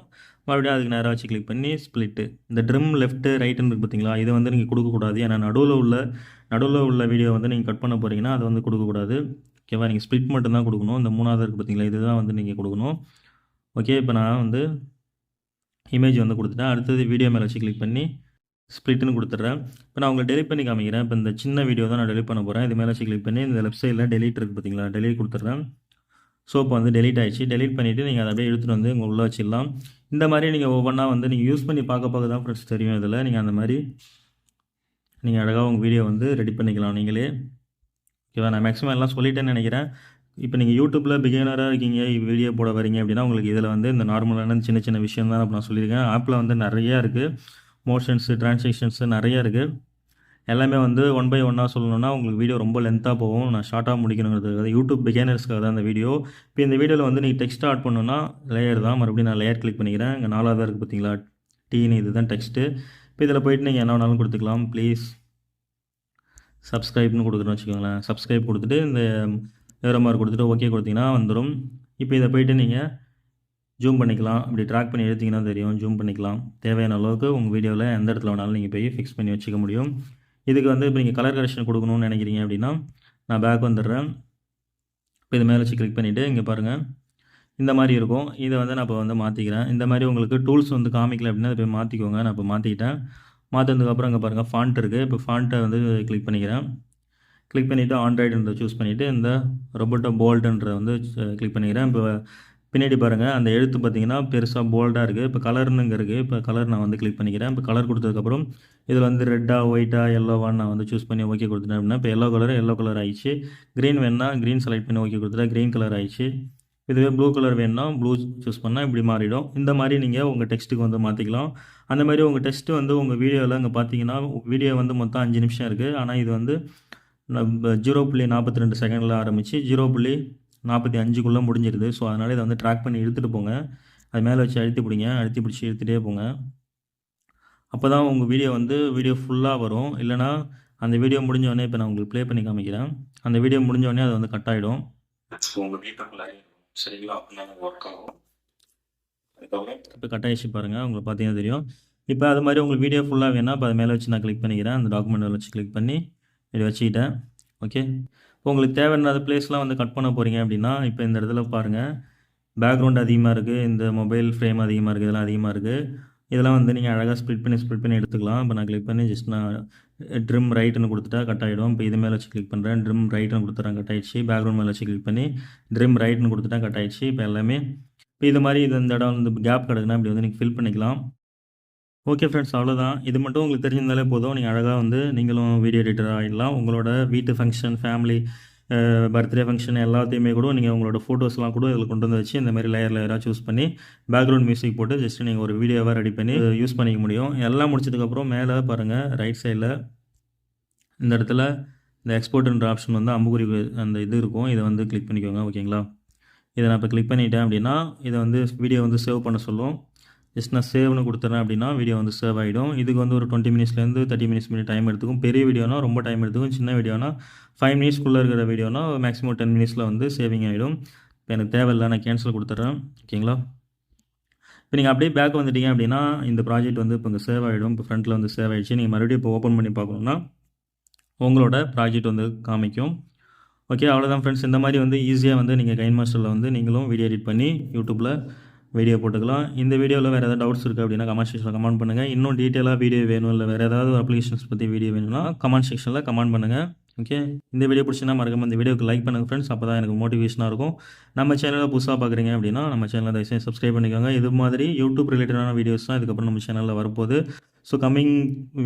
மறுபடியும் அதுக்கு நேராக வச்சு கிளிக் பண்ணி ஸ்ப்ளிட்டு. இந்த ட்ரிம் லெஃப்ட்டு ரைட்டுன்னு இருக்குது பார்த்தீங்களா, இதை வந்து நீங்கள் கொடுக்கக்கூடாது. ஏன்னா நடுவில் உள்ள வீடியோ வந்து நீங்கள் கட் பண்ண போகிறீங்கன்னா அது வந்து கொடுக்கக்கூடாது. ஓகேவா? நீங்கள் ஸ்ப்ளிட் மட்டும்தான் கொடுக்கணும். இந்த 3வது இருக்குது பார்த்தீங்களா, இதுதான் வந்து நீங்கள் கொடுக்கணும். ஓகே, இப்போ நான் வந்து இமேஜ் வந்து கொடுத்துட்டேன். அடுத்தது வீடியோ மேலே வச்சு கிளிக் பண்ணி ஸ்ப்ளிட்டுன்னு கொடுத்துட்றேன். இப்போ நான் உங்களை டெலிட் பண்ணி காமிக்கிறேன். இப்போ இந்த சின்ன வீடியோ தான் நான் டெலிட் பண்ண போகிறேன். இது மேலே வச்சு கிளிக் பண்ணி இந்த லெஃப்ட் சைடில் டெலிட் இருக்குது பார்த்தீங்களா, டெலிட் கொடுத்துட்றேன். ஸோ இப்போ வந்து டெலிட் ஆகிடுச்சு. டெலிட் பண்ணிவிட்டு நீங்கள் அதை அப்படியே எடுத்துகிட்டு வந்து உங்கள் உள்ளே வச்சிடலாம். இந்த மாதிரி நீங்கள் ஒவ்வொன்றா வந்து நீங்கள் யூஸ் பண்ணி பார்க்க தான் ஃப்ரெண்ட்ஸ் தெரியும். இதில் நீங்கள் அந்த மாதிரி நீங்கள் அழகாக உங்கள் வீடியோ வந்து ரெடி பண்ணிக்கலாம் நீங்களே. ஓகேவா? நான் மேக்ஸிமம் எல்லாம் சொல்லிட்டேன்னு நினைக்கிறேன். இப்போ நீங்கள் யூடியூப்பில் பிகினராக இருக்கீங்க, வீடியோ போட வரீங்க அப்படின்னா உங்களுக்கு இதில் வந்து இந்த நார்மலான சின்ன சின்ன விஷயம் தான் நான் சொல்லியிருக்கேன். ஆப்பில் வந்து நிறையா இருக்குது, மோஷன்ஸு டிரான்சாக்ஷன்ஸு நிறையா இருக்குது. எல்லாமே வந்து 1 by 1 சொல்லணும்னா உங்களுக்கு வீடியோ ரொம்ப லென்த்தாக போகும். நான் ஷார்ட்டாக முடிக்கணுங்கிறது யூடியூப் பிகினர்ஸ்க்காக தான் இந்த வீடியோ. இப்போ இந்த வீடியோவில் வந்து நீங்கள் டெக்ஸ்ட் ஆட் பண்ணணுன்னா லேயர் தான். மறுபடியும் நான் லேயர் கிளிக் பண்ணிக்கிறேன். இங்கே 4வது இருக்குது பார்த்தீங்களா, டீன்னு, இது தான் டெக்ஸ்ட்டு. இப்போ இதில் போய்ட்டு நீங்கள் என்ன வேணாலும் கொடுத்துக்கலாம். ப்ளீஸ் சப்ஸ்கிரைப்னு கொடுக்குறேன்னு வச்சுக்கோங்களேன். சப்ஸ்கிரைப் கொடுத்துட்டு இந்த வேறு மாதிரி கொடுத்துட்டு ஓகே கொடுத்தீங்கன்னா வந்துடும். இப்போ இதை போய்ட்டு நீங்கள் ஜூம் பண்ணிக்கலாம். அப்படி ட்ராக் பண்ணி எடுத்திங்கன்னா தெரியும், ஜூம் பண்ணிக்கலாம். தேவையான அளவுக்கு உங்கள் வீடியோவில் எந்த இடத்துல வேணாலும் நீங்கள் போய் ஃபிக்ஸ் பண்ணி வச்சுக்க முடியும். இதுக்கு வந்து இப்போ நீங்கள் கலர் கரெக்ஷன் கொடுக்கணும்னு நினைக்கிறீங்க அப்படின்னா நான் பேக் வந்துடுறேன். இப்போ இது மேலே வச்சு கிளிக் பண்ணிவிட்டு இங்கே பாருங்கள் இந்த மாதிரி இருக்கும். இதை வந்து நான் இப்போ வந்து மாற்றிக்கிறேன். இந்த மாதிரி உங்களுக்கு டூல்ஸ் வந்து காமிக்கல அப்படின்னா அதை போய் மாற்றிக்கோங்க. நான் இப்போ மாற்றிக்கிட்டேன். மாற்றினதுக்கப்புறம் இங்கே பாருங்கள் ஃபாண்ட் இருக்குது. இப்போ ஃபாண்ட்டை வந்து கிளிக் பண்ணிக்கிறேன். கிளிக் பண்ணிவிட்டு ஆண்ட்ராய்டுன்றதை சூஸ் பண்ணிவிட்டு இந்த ரொபோட்டோ போல்டுன்றதை வந்து கிளிக் பண்ணிக்கிறேன். இப்போ பின்னாடி பாருங்கள் அந்த எழுத்து பார்த்தீங்கன்னா பெருசாக போல்டாக இருக்குது. இப்போ கலர்னுங்க இருக்குது. இப்போ கலர் நான் வந்து கிளிக் பண்ணிக்கிறேன். இப்போ கலர் கொடுத்ததுக்கப்புறம் இதில் வந்து ரெட்டா ஒயிட்டா எல்லோவான்னு நான் வந்து சூஸ் பண்ணி ஓகே கொடுத்துட்டேன் அப்படின்னா இப்போ எல்லோ கலர் ஆயிடுச்சு. க்ரீன் வேணுன்னா க்ரீன் செலக்ட் பண்ணி ஓகே கொடுத்துட்டா க்ரீன் கலர் ஆயிடுச்சு. இதுவே ப்ளூ கலர் வேணுன்னா ப்ளூ சூஸ் பண்ணால் இப்படி மாறிடும். இந்த மாதிரி நீங்கள் உங்கள் டெக்ஸ்ட்டுக்கு வந்து மாற்றிக்கலாம். அந்த மாதிரி உங்கள் டெக்ஸ்ட்டு வந்து உங்கள் வீடியோவில் இங்கே பார்த்தீங்கன்னா வீடியோ வந்து மொத்தம் 5 நிமிஷம் இருக்குது. ஆனால் இது வந்து 0.42 செகண்டில் ஆரம்பித்து 0.45க்குள்ளே முடிஞ்சிருது. ஸோ அதனால் இதை வந்து ட்ராக் பண்ணி இழுத்துட்டு போங்க. அது மேலே வச்சு அழுத்தி பிடிச்சி இழுத்துகிட்டே போங்க. அப்போ தான் உங்கள் வீடியோ ஃபுல்லாக வரும். இல்லைனா அந்த வீடியோ முடிஞ்சோடனே இப்போ நான் உங்களுக்கு ப்ளே பண்ணி காமிக்கிறேன். அந்த வீடியோ முடிஞ்சோடனே அது வந்து கட் ஆகிடும். ஸோ உங்கள் வீட்டுக்குள்ளே சரிங்களா அப்படின்னா ஒர்க் ஆகும். இப்போ கட் ஆகிடுச்சு பாருங்கள், உங்களுக்கு பார்த்தீங்கன்னா தெரியும். இப்போ அது மாதிரி உங்களுக்கு வீடியோ ஃபுல்லாக வேணால் இப்போ அது மேலே வச்சு நான் கிளிக் பண்ணிக்கிறேன். அந்த டாக்குமெண்ட் வச்சு கிளிக் பண்ணி இப்படி வச்சுக்கிட்டேன். ஓகே, இப்போ உங்களுக்கு தேவையான பிளேஸ்லாம் வந்து கட் பண்ண போகிறீங்க அப்படின்னா இப்போ இந்த இடத்துல பாருங்கள், பேக்ரவுண்ட் அதிகமாக இருக்குது, இந்த மொபைல் ஃப்ரேம் அதிகமாக இருக்குது, இதெல்லாம் அதிகமாக இருக்குது. இதெல்லாம் வந்து நீங்கள் அழகாக ஸ்ப்ளிட் பண்ணி எடுத்துக்கலாம். இப்போ நான் கிளிக் பண்ணி ஜஸ்ட் நான் ட்ரிம் ரைட்டுன்னு கொடுத்துட்டா கட் ஆகிடும். இப்போ இது மேலே வச்சு கிளிக் பண்ணுறேன், ட்ரிம் ரைட்டுன்னு கொடுத்துட்றேன், கட் ஆகிடுச்சு. பேக்ரவுண்ட் மேலே வச்சு கிளிக் பண்ணி ட்ரிம் ரைட்டுன்னு கொடுத்துட்டா கட் ஆகிடுச்சு. இப்போ எல்லாமே இப்போ இது மாதிரி இந்த இடம் வந்து கேப் கிடக்குன்னா இப்படி வந்து நீங்கள் ஃபில் பண்ணிக்கலாம். ஓகே ஃப்ரெண்ட்ஸ், அவ்வளோதான். இது மட்டும் உங்களுக்கு தெரிஞ்சிருந்தாலே போதும். நீங்கள் அழகாக வந்து நீங்களும் வீடியோ எடிட்டர் ஆகிடலாம். உங்களோட வீட்டு ஃபங்க்ஷன், ஃபேமிலி பர்த்டே ஃபங்க்ஷன் எல்லாத்தையுமே கூட நீங்கள் உங்களோட ஃபோட்டோஸ்லாம் கூட இதில் கொண்டு வந்து வச்சு இந்த மாதிரி லேயராக சூஸ் பண்ணி பேக்ரவுண்ட் மியூசிக் போட்டு ஜஸ்ட் நீங்கள் ஒரு வீடியோவாக ரெடி பண்ணி யூஸ் பண்ணிக்க முடியும். எல்லாம் முடிச்சதுக்கப்புறம் மேலே பாருங்கள் ரைட் சைடில் இந்த இடத்துல இந்த எக்ஸ்போர்ட்ன்ற ஆப்ஷன் வந்து அம்புக்குறி அந்த இது இருக்கும். இதை வந்து கிளிக் பண்ணிக்கோங்க. ஓகேங்களா, இதை நான் இப்போ கிளிக் பண்ணிட்டேன் அப்படின்னா இதை வந்து வீடியோ வந்து சேவ் பண்ண சொல்லும். ஜஸ்ட் நான் சேவ்னு கொடுத்துறேன் அப்படின்னா வீடியோ வந்து சேவ் ஆகிடும். இதுக்கு வந்து ஒரு 20 மினிட்ஸ்லேருந்து 30 மினிட்ஸ் டைம் எடுத்துக்கும். பெரிய வீடியோனா ரொம்ப டைம் எடுத்துக்கும். சின்ன வீடியோனா 5 மினிட்ஸ்க்குள்ளே இருக்கிற வீடியோனா மேக்ஸிமம் 10 மினிட்ஸில் வந்து சேவிங் ஆகிடும். இப்போ எனக்கு தேவையில்லை, நான் கேன்சல் கொடுத்துட்றேன். ஓகேங்களா, இப்போ நீங்கள் அப்படியே பேக் வந்துட்டீங்க அப்படின்னா இந்த ப்ராஜெக்ட் வந்து இப்போ இங்கே சேவ் ஆகிடும். இப்போ ஃப்ரண்ட்டில் வந்து சேவ் ஆகிடுச்சு. நீங்கள் மறுபடியும் இப்போ ஓப்பன் பண்ணி பார்க்கணுன்னா உங்களோட ப்ராஜெக்ட் வந்து காமிக்கும். ஓகே, அவ்வளோதான் ஃப்ரெண்ட்ஸ். இந்த மாதிரி வந்து ஈஸியாக வந்து நீங்கள் கைன்மாஸ்டரில் வந்து நீங்களும் வீடியோ எடிட் பண்ணி யூடியூப்பில் வீடியோ போட்டுக்கலாம். இந்த வீடியோவில் வேறு ஏதாவது டவுட்ஸ் இருக்குது அப்படின்னா கமெண்ட் செக்ஷனில் கமெண்ட் பண்ணுங்கள். இன்னும் டீட்டெயிலாக வீடியோ வேணும், இல்லை வேறு ஏதாவது அப்ளிகேஷன்ஸ் பற்றி வீடியோ வேணும்னா கமெண்ட் செக்ஷனில் கமெண்ட் பண்ணுங்கள். ஓகே, இந்த வீடியோ பிடிச்சினா மறக்காம இந்த வீடியோக்கு லைக் பண்ணுங்கள் ஃப்ரெண்ட்ஸ். அப்போ தான் எனக்கு மோட்டிவேஷனாக இருக்கும். நம்ம சேனலில் புதுசாக பார்க்குறீங்க அப்படின்னா நம்ம சேனலில் தயவுசெய்து சப்ஸ்கிரைப் பண்ணிக்கோங்க. இது மாதிரி யூடியூப் ரிலேட்டடான வீடியோஸ் தான் இதுக்கப்புறம் நம்ம சேனலில் வரப்போகுது. ஸோ கம்மிங்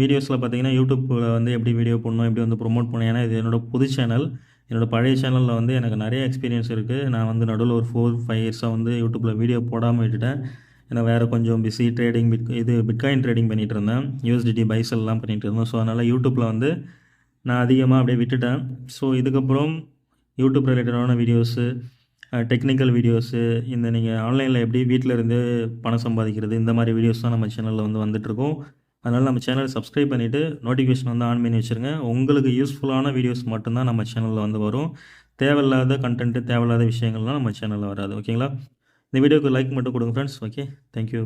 வீடியோஸில் பார்த்தீங்கன்னா யூடியூப்பில் வந்து எப்படி வீடியோ போடணும், எப்படி வந்து ப்ரொமோட் பண்ணணும். ஏன்னா இது என்னோடய புது சேனல். என்னோடய பழைய சேனலில் வந்து எனக்கு நிறைய எக்ஸ்பீரியன்ஸ் இருக்குது. நான் வந்து நடுவில் ஒரு 4-5 இயர்ஸாக வந்து யூடியூப்பில் வீடியோ போடாமல் விட்டுட்டேன். ஏன்னா வேறு கொஞ்சம் பிஸி ட்ரேடிங் பிட்காயின் ட்ரேடிங் பண்ணிகிட்டு இருந்தேன். USDT பைசெல்லாம் பண்ணிகிட்டு இருந்தோம். ஸோ அதனால் யூடியூப்பில் வந்து நான் அதிகமாக அப்படியே விட்டுட்டேன். ஸோ இதுக்கப்புறம் யூடியூப் ரிலேட்டடான வீடியோஸு, டெக்னிக்கல் வீடியோஸு, இந்த நீங்கள் ஆன்லைனில் எப்படி வீட்டில் இருந்து பணம் சம்பாதிக்கிறது, இந்த மாதிரி வீடியோஸ் தான் நம்ம சேனலில் வந்து வந்துட்டுருக்கோம். அதனால் நம்ம சேனலை சப்ஸ்கிரைப் பண்ணிவிட்டு நோட்டிஃபிகேஷன் வந்து ஆன் பண்ணி வச்சுருங்க. உங்களுக்கு யூஸ்ஃபுல்லான வீடியோஸ் மட்டும்தான் நம்ம சேனலில் வந்து வரும். தேவையில்லாத கண்டென்ட்டு, தேவையில்லாத விஷயங்கள்லாம் நம்ம சேனலில் வராது. ஓகேங்களா, இந்த வீடியோக்கு லைக் மட்டும் கொடுங்க ஃப்ரெண்ட்ஸ். Okay, thank you.